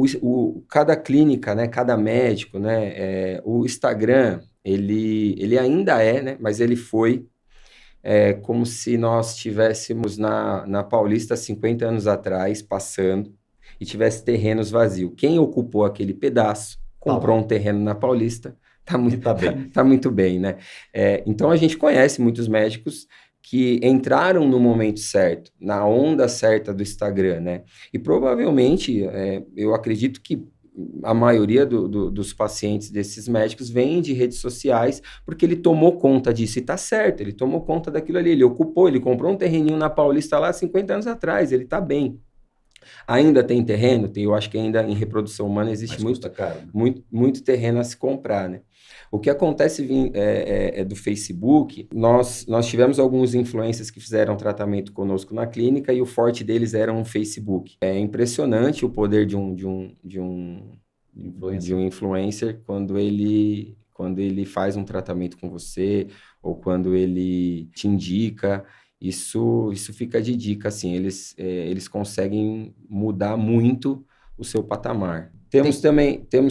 cada clínica, né, cada médico, né, o Instagram, ele ainda né, mas ele foi como se nós estivéssemos na Paulista 50 anos atrás, passando, e tivesse terrenos vazios. Quem ocupou aquele pedaço, comprou um terreno na Paulista, tá muito bem, né? Então a gente conhece muitos médicos que entraram no momento certo, na onda certa do Instagram, né? E provavelmente, eu acredito que a maioria dos pacientes desses médicos vem de redes sociais, porque ele tomou conta disso e tá certo, ele tomou conta daquilo ali, ele ocupou, ele comprou um terreninho na Paulista lá 50 anos atrás, ele tá bem. Ainda tem terreno? Eu acho que ainda em reprodução humana existe muito terreno a se comprar, né? O que acontece do Facebook, nós tivemos alguns influencers que fizeram tratamento conosco na clínica e o forte deles era um Facebook. É impressionante o poder de um influencer quando ele faz um tratamento com você ou quando ele te indica. Isso fica de dica, assim, eles conseguem mudar muito o seu patamar. Temos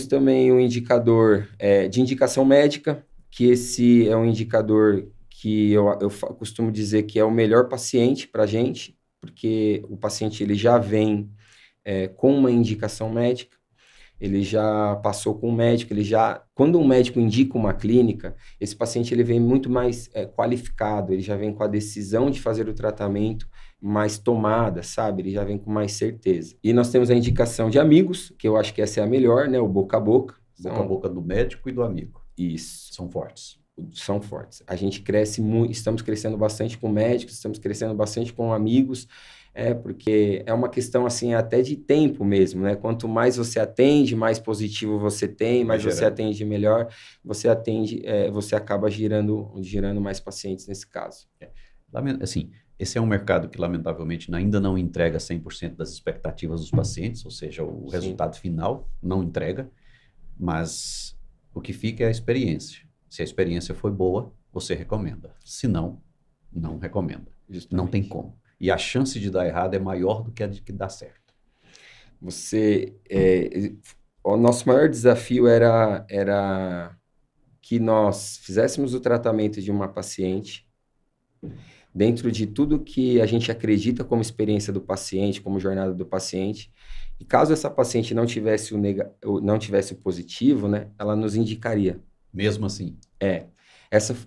também um indicador de indicação médica, que esse é um indicador que eu costumo dizer que é o melhor paciente para a gente, porque o paciente ele já vem com uma indicação médica, ele já passou com o médico, quando um médico indica uma clínica, esse paciente ele vem muito mais qualificado, ele já vem com a decisão de fazer o tratamento mais tomada, sabe? Ele já vem com mais certeza. E nós temos a indicação de amigos, que eu acho que essa é a melhor, né? O boca a boca. Boca a boca do médico e do amigo. Isso. São fortes. São fortes. A gente cresce muito, estamos crescendo bastante com médicos, estamos crescendo bastante com amigos, porque é uma questão assim até de tempo mesmo, né? Quanto mais você atende, mais positivo você tem, mais você atende melhor, você acaba girando mais pacientes nesse caso. Assim, esse é um mercado que lamentavelmente ainda não entrega 100% das expectativas dos pacientes, ou seja, o resultado final não entrega, mas o que fica é a experiência. Se a experiência foi boa, você recomenda. Se não, não recomenda. Justamente. Não tem como. E a chance de dar errado é maior do que a de que dá certo. O nosso maior desafio era que nós fizéssemos o tratamento de uma paciente dentro de tudo que a gente acredita como experiência do paciente, como jornada do paciente. E caso essa paciente não tivesse o positivo, né, ela nos indicaria. Mesmo assim?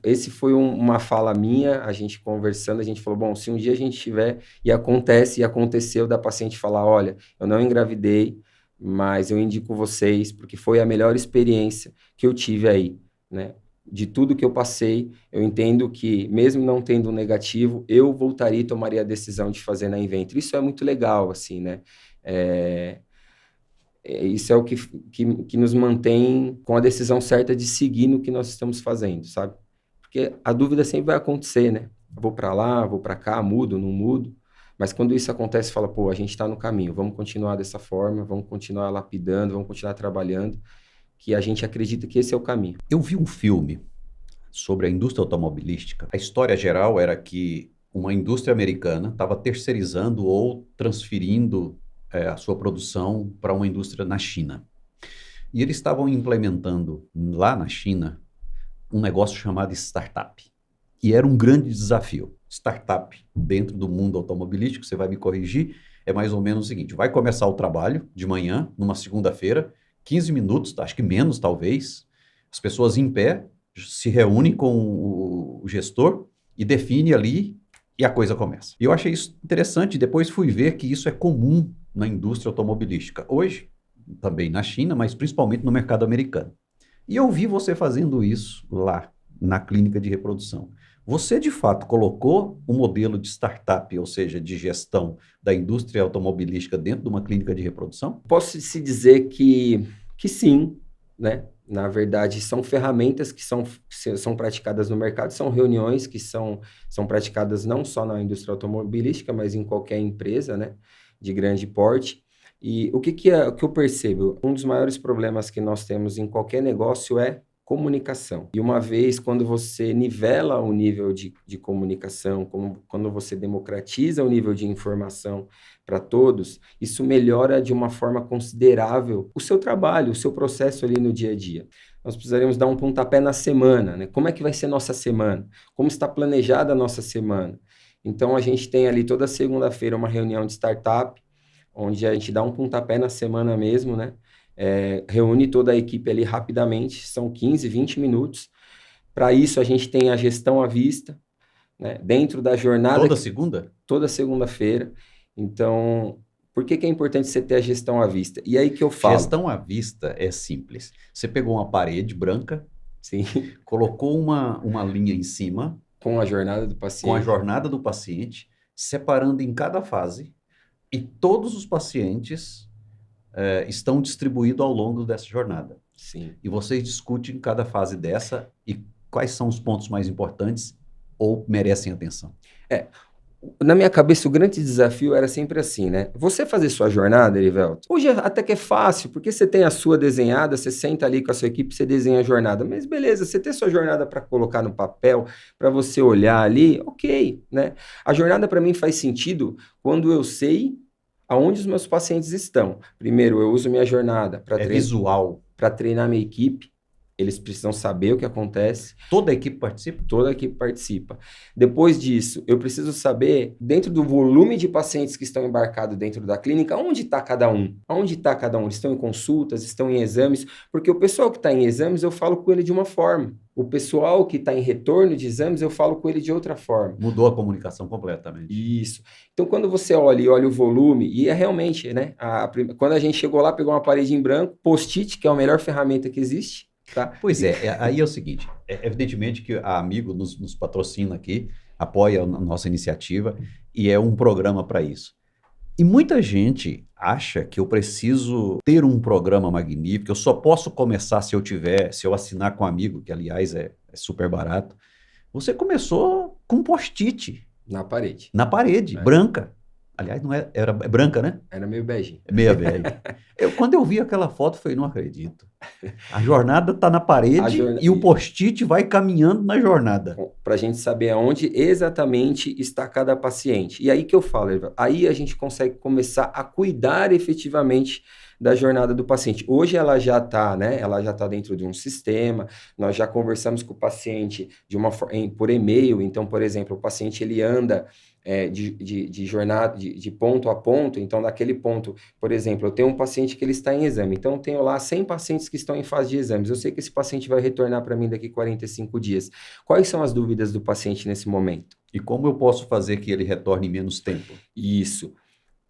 Esse foi uma fala minha, a gente conversando, a gente falou, bom, se um dia a gente tiver, e aconteceu da paciente falar, olha, eu não engravidei, mas eu indico vocês, porque foi a melhor experiência que eu tive aí, né? De tudo que eu passei, eu entendo que, mesmo não tendo um negativo, eu voltaria e tomaria a decisão de fazer na Inventure. Isso é muito legal, assim, né? Isso é o que nos mantém com a decisão certa de seguir no que nós estamos fazendo, sabe? Porque a dúvida sempre vai acontecer, né? Vou para lá, vou para cá, mudo, não mudo. Mas quando isso acontece, fala, pô, a gente está no caminho, vamos continuar dessa forma, vamos continuar lapidando, vamos continuar trabalhando, que a gente acredita que esse é o caminho. Eu vi um filme sobre a indústria automobilística. A história geral era que uma indústria americana estava terceirizando ou transferindo a sua produção para uma indústria na China. E eles estavam implementando lá na China um negócio chamado startup. E era um grande desafio. Startup dentro do mundo automobilístico, você vai me corrigir, é mais ou menos o seguinte: vai começar o trabalho de manhã, numa segunda-feira, 15 minutos, acho que menos talvez, as pessoas em pé se reúnem com o gestor e define ali e a coisa começa. E eu achei isso interessante, depois fui ver que isso é comum na indústria automobilística. Hoje, também na China, mas principalmente no mercado americano. E eu vi você fazendo isso lá na clínica de reprodução. Você, de fato, colocou o modelo de startup, ou seja, de gestão da indústria automobilística dentro de uma clínica de reprodução? Posso-se dizer que sim, né? Na verdade, são ferramentas que são praticadas no mercado, são reuniões que são praticadas não só na indústria automobilística, mas em qualquer empresa, né, de grande porte. E o que eu percebo? Um dos maiores problemas que nós temos em qualquer negócio é comunicação. E uma vez, quando você nivela o nível de comunicação, quando você democratiza o nível de informação para todos, isso melhora de uma forma considerável o seu trabalho, o seu processo ali no dia a dia. Nós precisaríamos dar um pontapé na semana, né? Como é que vai ser nossa semana? Como está planejada a nossa semana? Então, a gente tem ali toda segunda-feira uma reunião de startup, onde a gente dá um pontapé na semana mesmo, né? Reúne toda a equipe ali rapidamente, são 15, 20 minutos. Para isso, a gente tem a gestão à vista, né? Dentro da jornada... Toda segunda? Toda segunda-feira. Então, por que é importante você ter a gestão à vista? E aí que eu falo... Gestão à vista é simples. Você pegou uma parede branca, sim, colocou uma linha em cima, com a jornada do paciente. com a jornada do paciente, separando em cada fase, e todos os pacientes estão distribuídos ao longo dessa jornada. Sim. E vocês discutem cada fase dessa e quais são os pontos mais importantes ou merecem atenção. Na minha cabeça, o grande desafio era sempre assim, né? Você fazer sua jornada, Erivelto, hoje até que é fácil, porque você tem a sua desenhada, você senta ali com a sua equipe, você desenha a jornada. Mas beleza, você ter sua jornada para colocar no papel, para você olhar ali, ok, né? A jornada para mim faz sentido quando eu sei aonde os meus pacientes estão. Primeiro, eu uso minha jornada para visual. Para treinar minha equipe. Eles precisam saber o que acontece. Toda a equipe participa? Toda a equipe participa. Depois disso, eu preciso saber, dentro do volume de pacientes que estão embarcados dentro da clínica, onde está cada um? Onde está cada um? Eles estão em consultas, estão em exames? Porque o pessoal que está em exames, eu falo com ele de uma forma. O pessoal que está em retorno de exames, eu falo com ele de outra forma. Mudou a comunicação completamente. Isso. Então, quando você olha o volume, e é realmente, né? Quando a gente chegou lá, pegou uma parede em branco, post-it, que é a melhor ferramenta que existe. Tá? Pois aí é o seguinte, evidentemente que a Amigo nos patrocina aqui, apoia a nossa iniciativa e é um programa para isso. E muita gente acha que eu preciso ter um programa magnífico, eu só posso começar se eu assinar com um Amigo, que aliás é super barato. Você começou com um post-it. Na parede. Na parede, branca. Aliás, era branca, né? Era meio bege. Meia bege. Quando eu vi aquela foto, eu falei, não acredito. A jornada está na parede e o post-it vai caminhando na jornada. Para a gente saber aonde exatamente está cada paciente. E aí que eu falo, aí a gente consegue começar a cuidar efetivamente da jornada do paciente. Hoje ela já está, né? Ela já está dentro de um sistema. Nós já conversamos com o paciente por e-mail. Então, por exemplo, o paciente ele anda de jornada, de ponto a ponto. Então, naquele ponto, por exemplo, eu tenho um paciente que ele está em exame. Então, eu tenho lá 100 pacientes que estão em fase de exames. Eu sei que esse paciente vai retornar para mim daqui 45 dias. Quais são as dúvidas do paciente nesse momento? E como eu posso fazer que ele retorne em menos tempo? Isso.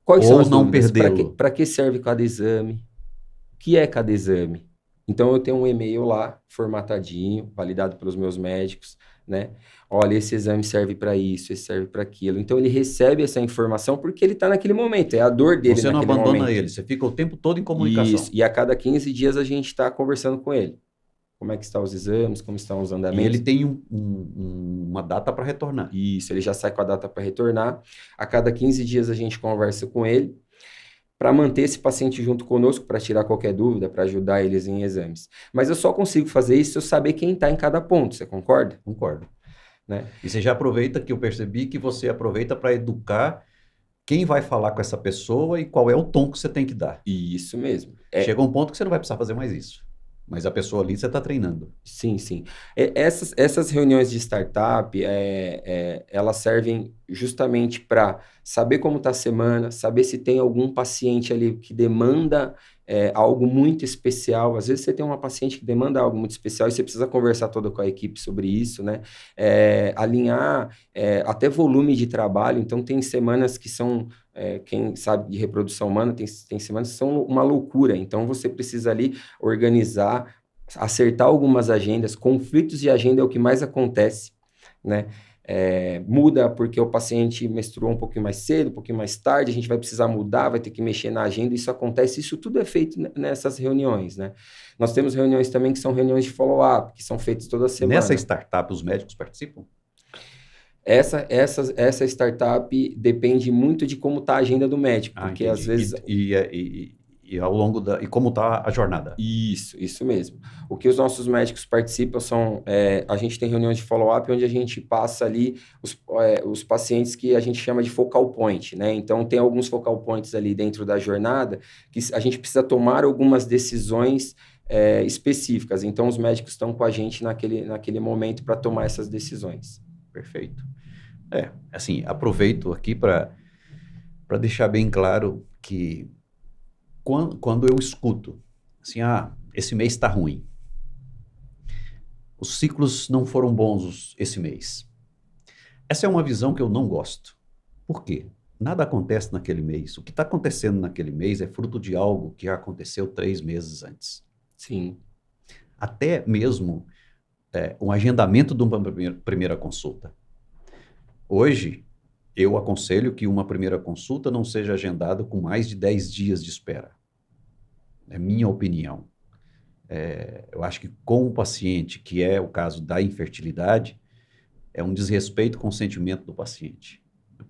Quais são as não dúvidas? perdê-lo. Para que serve cada exame? O que é cada exame? Então, eu tenho um e-mail lá, formatadinho, validado pelos meus médicos, né? Olha, esse exame serve para isso, esse serve para aquilo. Então, ele recebe essa informação porque ele está naquele momento, é a dor dele naquele momento. Você não abandona ele, você fica o tempo todo em comunicação. Isso, e a cada 15 dias a gente está conversando com ele. Como é que estão os exames, como estão os andamentos. E ele tem uma data para retornar. Isso, ele já sai com a data para retornar. A cada 15 dias a gente conversa com ele para manter esse paciente junto conosco, para tirar qualquer dúvida, para ajudar eles em exames. Mas eu só consigo fazer isso se eu saber quem está em cada ponto, você concorda? Concordo. Né? E você já aproveita, que eu percebi que você aproveita para educar quem vai falar com essa pessoa e qual é o tom que você tem que dar. Isso mesmo. Chega um ponto que você não vai precisar fazer mais isso. Mas a pessoa ali você está treinando. Sim, sim. Essas reuniões de startup, elas servem justamente para saber como está a semana, saber se tem algum paciente ali que demanda algo muito especial. Às vezes você tem uma paciente que demanda algo muito especial e você precisa conversar toda com a equipe sobre isso, né? Alinhar até volume de trabalho. Então, tem semanas que são... quem sabe de reprodução humana, tem semanas que são uma loucura. Então, você precisa ali organizar, acertar algumas agendas. Conflitos de agenda é o que mais acontece, né? Muda porque o paciente menstruou um pouquinho mais cedo, um pouquinho mais tarde, a gente vai precisar mudar, vai ter que mexer na agenda, isso acontece, isso tudo é feito nessas reuniões, né? Nós temos reuniões também que são reuniões de follow-up, que são feitas toda semana. Nessa startup, os médicos participam? Essa startup depende muito de como está a agenda do médico, porque às vezes... E ao longo e como está a jornada? Isso mesmo. O que os nossos médicos participam são... a gente tem reuniões de follow-up onde a gente passa ali os pacientes que a gente chama de focal point, né? Então, tem alguns focal points ali dentro da jornada que a gente precisa tomar algumas decisões específicas. Então, os médicos estão com a gente naquele momento para tomar essas decisões. Perfeito. Assim, aproveito aqui para deixar bem claro que quando eu escuto, assim, esse mês está ruim, os ciclos não foram bons esse mês. Essa é uma visão que eu não gosto. Por quê? Nada acontece naquele mês. O que está acontecendo naquele mês é fruto de algo que já aconteceu 3 meses antes. Sim. Até mesmo um agendamento de uma primeira consulta. Hoje, eu aconselho que uma primeira consulta não seja agendada com mais de 10 dias de espera. É minha opinião. Eu acho que com o paciente, que é o caso da infertilidade, é um desrespeito com o sentimento do paciente.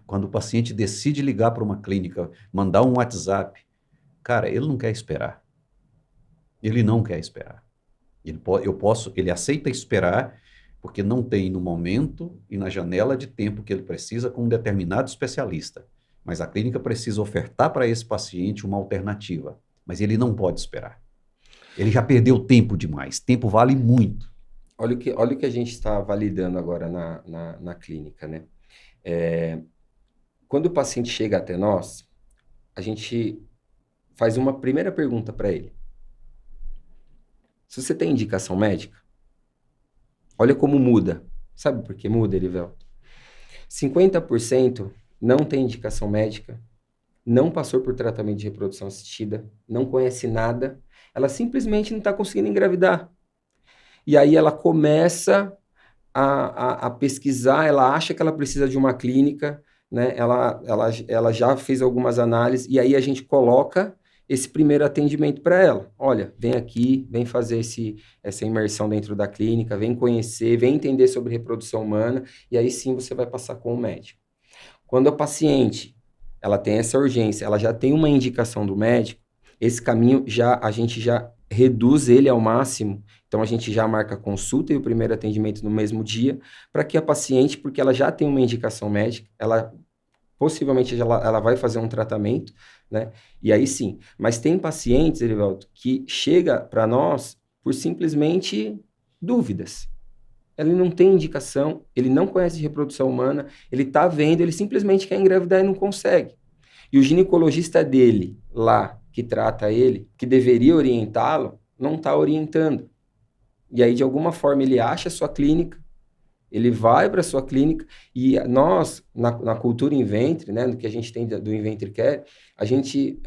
Quando o paciente decide ligar para uma clínica, mandar um WhatsApp, cara, ele não quer esperar. Ele não quer esperar. Ele aceita esperar porque não tem no momento e na janela de tempo que ele precisa com um determinado especialista. Mas a clínica precisa ofertar para esse paciente uma alternativa. Mas ele não pode esperar. Ele já perdeu tempo demais. Tempo vale muito. Olha o que a gente está validando agora na clínica, né? Quando o paciente chega até nós, a gente faz uma primeira pergunta para ele. Se você tem indicação médica, olha como muda. Sabe por que muda, Erivelto? 50% não tem indicação médica, não passou por tratamento de reprodução assistida, não conhece nada, ela simplesmente não está conseguindo engravidar. E aí ela começa a pesquisar, ela acha que ela precisa de uma clínica, né? Ela já fez algumas análises, e aí a gente coloca esse primeiro atendimento para ela. Olha, vem aqui, vem fazer essa imersão dentro da clínica, vem conhecer, vem entender sobre reprodução humana, e aí sim você vai passar com o médico. Quando a paciente ela tem essa urgência, ela já tem uma indicação do médico, esse caminho a gente já reduz ele ao máximo. Então, a gente já marca a consulta e o primeiro atendimento no mesmo dia, para que a paciente, porque ela já tem uma indicação médica, possivelmente ela vai fazer um tratamento, né? E aí sim. Mas tem pacientes, Erivelto, que chega para nós por simplesmente dúvidas. Ele não tem indicação, ele não conhece de reprodução humana, ele está vendo, ele simplesmente quer engravidar e não consegue. E o ginecologista dele, lá, que trata ele, que deveria orientá-lo, não está orientando. E aí, de alguma forma, ele acha a sua clínica, ele vai para a sua clínica, e nós, na cultura Inventre, né, no que a gente tem do Inventre Care, a gente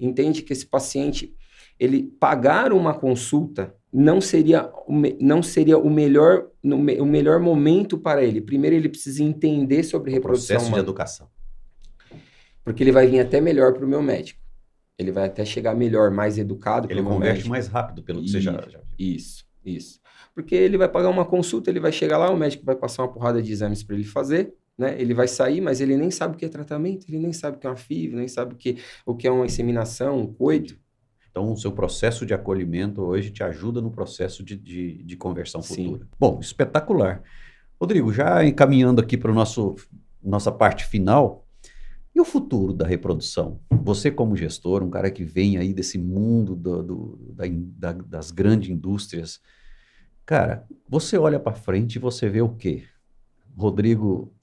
entende que esse paciente, ele pagar uma consulta não seria o melhor momento para ele. Primeiro, ele precisa entender sobre reprodução humana. Processo de educação. Porque ele vai vir até melhor para o meu médico. Ele vai até chegar melhor, mais educado para o meu médico. Ele converte mais rápido, pelo que você já viu. Isso. Porque ele vai pagar uma consulta, ele vai chegar lá, o médico vai passar uma porrada de exames para ele fazer, né? Ele vai sair, mas ele nem sabe o que é tratamento, ele nem sabe o que é uma FIV, nem sabe o que é uma inseminação, um coito. Então, o seu processo de acolhimento hoje te ajuda no processo de conversão futura. Sim. Bom, espetacular. Rodrigo, já encaminhando aqui para nossa parte final, e E o futuro da reprodução? Você como gestor, um cara que vem aí desse mundo das grandes indústrias, cara, você olha para frente e você vê o quê? Rodrigo,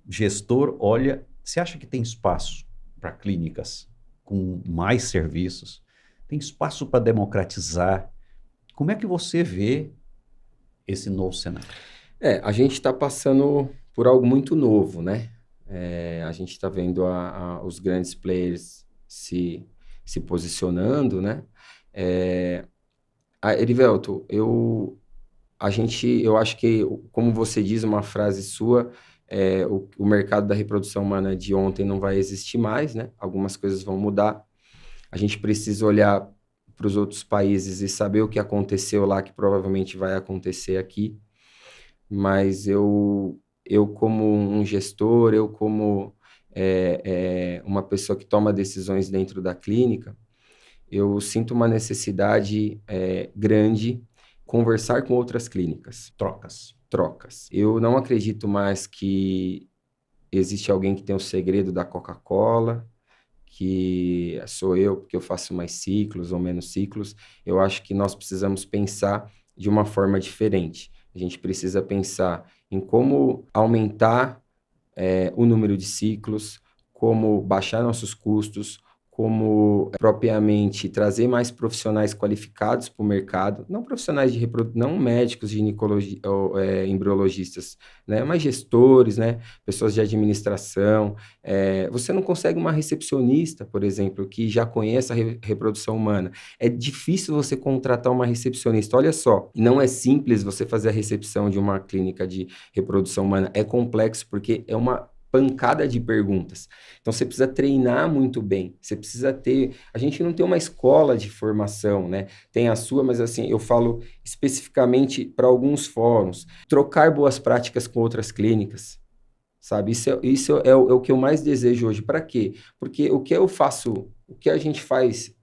gestor, olha, você acha que tem espaço para clínicas com mais serviços? Tem espaço para democratizar? Como é que você vê esse novo cenário? A gente está passando por algo muito novo, né? A gente está vendo os grandes players se posicionando, né? Erivelto, eu acho que, como você diz, uma frase sua, o mercado da reprodução humana de ontem não vai existir mais, né? Algumas coisas vão mudar. A gente precisa olhar para os outros países e saber o que aconteceu lá, que provavelmente vai acontecer aqui. Mas eu como um gestor, eu como uma pessoa que toma decisões dentro da clínica, eu sinto uma necessidade grande conversar com outras clínicas. Trocas. Eu não acredito mais que existe alguém que tem o segredo da Coca-Cola, que sou eu, porque eu faço mais ciclos ou menos ciclos. Eu acho que nós precisamos pensar de uma forma diferente. A gente precisa pensar em como aumentar o número de ciclos, como baixar nossos custos, como propriamente trazer mais profissionais qualificados para o mercado, não profissionais de não médicos, ginecologia ou embriologistas, né, mas gestores, né, pessoas de administração. Você não consegue uma recepcionista, por exemplo, que já conheça a reprodução humana. É difícil você contratar uma recepcionista. Olha só, não é simples você fazer a recepção de uma clínica de reprodução humana. É complexo porque é uma pancada de perguntas. Então, você precisa treinar muito bem. Você precisa ter... A gente não tem uma escola de formação, né? Tem a sua, mas assim, eu falo especificamente para alguns fóruns. Trocar boas práticas com outras clínicas, sabe? Isso é o que eu mais desejo hoje. Para quê? Porque o que eu faço, o que a gente faz,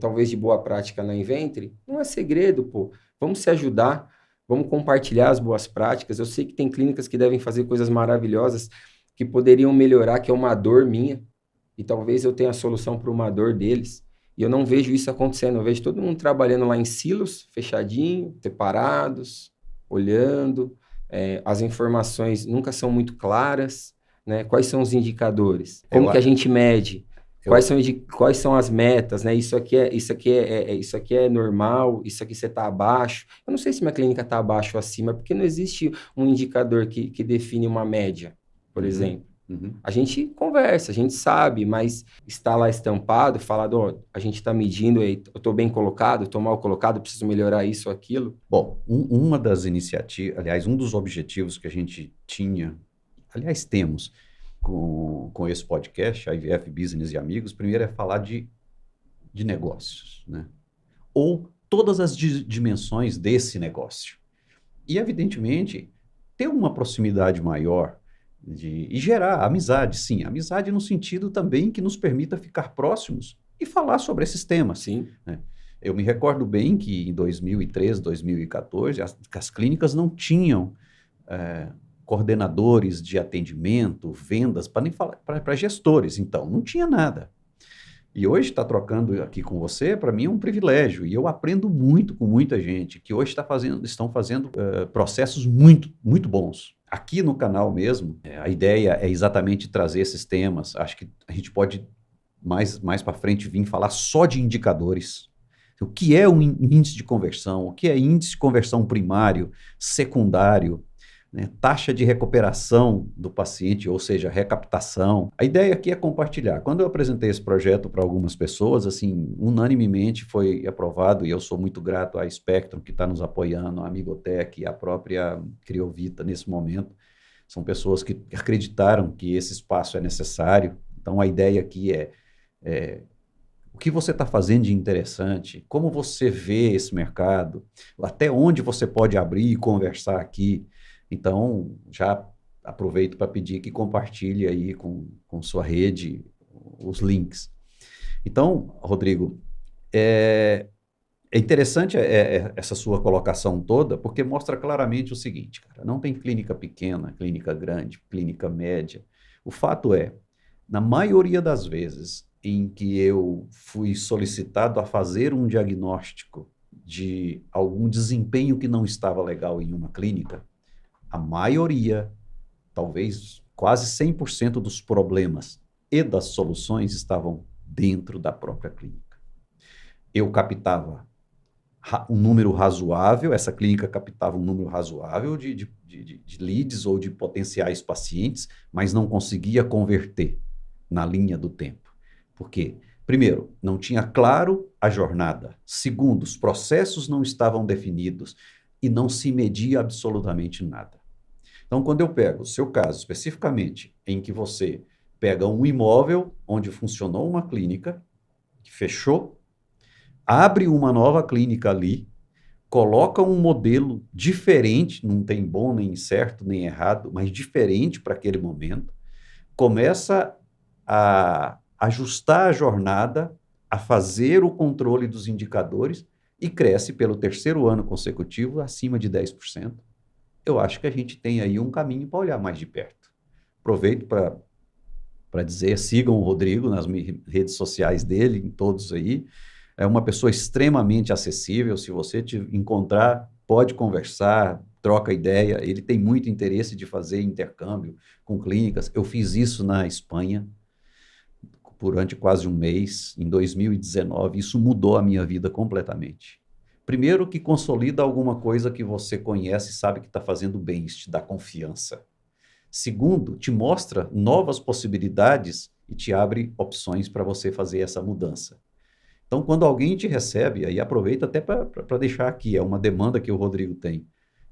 talvez de boa prática na Inventre, não é segredo, pô. Vamos se ajudar, vamos compartilhar as boas práticas. Eu sei que tem clínicas que devem fazer coisas maravilhosas, que poderiam melhorar, que é uma dor minha, e talvez eu tenha a solução para uma dor deles. E eu não vejo isso acontecendo. Eu vejo todo mundo trabalhando lá em silos, fechadinho, separados, olhando. As informações nunca são muito claras, né? Quais são os indicadores? Como que a gente mede? Quais são as metas, né? Isso aqui é normal, isso aqui você está abaixo. Eu não sei se minha clínica está abaixo ou acima, porque não existe um indicador que define uma média, por exemplo. A gente conversa, a gente sabe, mas está lá estampado, falado, a gente está medindo, eu estou bem colocado, estou mal colocado, preciso melhorar isso ou aquilo. Bom, uma das iniciativas, aliás, um dos objetivos que a gente tinha, aliás, temos com esse podcast, a IVF Business e Amigos, primeiro é falar de negócios, né? Ou todas as dimensões desse negócio. E, evidentemente, ter uma proximidade maior e gerar amizade, sim. Amizade no sentido também que nos permita ficar próximos e falar sobre esses temas. Sim. Né? Eu me recordo bem que em 2013, 2014, as clínicas não tinham coordenadores de atendimento, vendas, para nem falar para gestores. Então, não tinha nada. E hoje estar trocando aqui com você, para mim é um privilégio. E eu aprendo muito com muita gente que hoje estão fazendo processos muito, muito bons. Aqui no canal mesmo, a ideia é exatamente trazer esses temas. Acho que a gente pode, mais para frente, vir falar só de indicadores. O que é um índice de conversão? O que é índice de conversão primário, secundário? Né, taxa de recuperação do paciente, ou seja, recaptação. A ideia aqui é compartilhar. Quando eu apresentei esse projeto para algumas pessoas, assim, unanimemente foi aprovado, e eu sou muito grato à Spectrum, que está nos apoiando, à Amigotech e à própria Criovita nesse momento. São pessoas que acreditaram que esse espaço é necessário. Então, a ideia aqui é o que você está fazendo de interessante, como você vê esse mercado, até onde você pode abrir e conversar aqui. Então, já aproveito para pedir que compartilhe aí com sua rede os links. Então, Rodrigo, é interessante essa sua colocação toda, porque mostra claramente o seguinte, cara, não tem clínica pequena, clínica grande, clínica média. O fato é, Na maioria das vezes em que eu fui solicitado a fazer um diagnóstico de algum desempenho que não estava legal em uma clínica, a maioria, talvez quase 100% dos problemas e das soluções estavam dentro da própria clínica. Eu captava um número razoável, essa clínica captava um número razoável de leads ou de potenciais pacientes, mas não conseguia converter na linha do tempo. Por quê? Primeiro, não tinha claro a jornada. Segundo, os processos não estavam definidos e não se media absolutamente nada. Então, quando eu pego o seu caso especificamente, em que você pega um imóvel onde funcionou uma clínica, que fechou, abre uma nova clínica ali, coloca um modelo diferente, não tem bom nem certo nem errado, mas diferente para aquele momento, começa a ajustar a jornada, a fazer o controle dos indicadores e cresce pelo terceiro ano consecutivo acima de 10%. Eu acho que a gente tem aí um caminho para olhar mais de perto. Aproveito para dizer, sigam o Rodrigo nas redes sociais dele, em todos aí. É uma pessoa extremamente acessível. Se você te encontrar, pode conversar, troca ideia. Ele tem muito interesse de fazer intercâmbio com clínicas. Eu fiz isso na Espanha durante quase um mês, em 2019. Isso mudou a minha vida completamente. Primeiro, que consolida alguma coisa que você conhece e sabe que está fazendo bem, isso te dá confiança. Segundo, te mostra novas possibilidades e te abre opções para você fazer essa mudança. Então, quando alguém te recebe, aí aproveita até para deixar aqui, é uma demanda que o Rodrigo tem.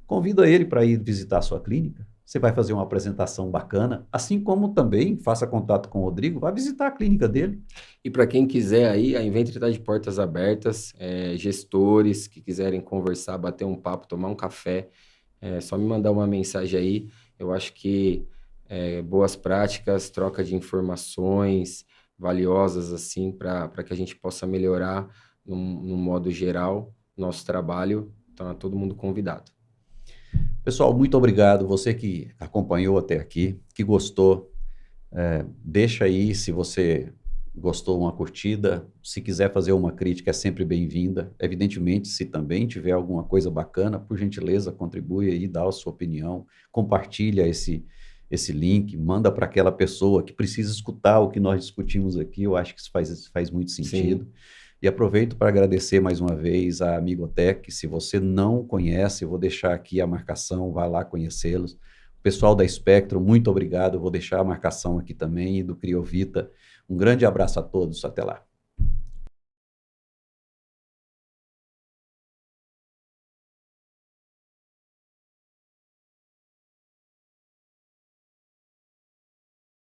Convida ele para ir visitar a sua clínica. Você vai fazer uma apresentação bacana, assim como também faça contato com o Rodrigo, vai visitar a clínica dele. E para quem quiser aí, a Inventre está de portas abertas, gestores que quiserem conversar, bater um papo, tomar um café, só me mandar uma mensagem aí. Eu acho que boas práticas, troca de informações valiosas assim para que a gente possa melhorar num modo geral nosso trabalho. Então, é todo mundo convidado. Pessoal, muito obrigado. Você que acompanhou até aqui, que gostou, deixa aí se você gostou uma curtida. Se quiser fazer uma crítica, é sempre bem-vinda. Evidentemente, se também tiver alguma coisa bacana, por gentileza, contribui aí, dá a sua opinião, compartilha esse link, manda para aquela pessoa que precisa escutar o que nós discutimos aqui. Eu acho que isso faz muito sentido. Sim. E aproveito para agradecer mais uma vez a Amigotech. Se você não conhece, eu vou deixar aqui a marcação, vai lá conhecê-los. Pessoal da Spectrum, muito obrigado. Eu vou deixar a marcação aqui também e do Criovita. Um grande abraço a todos. Até lá.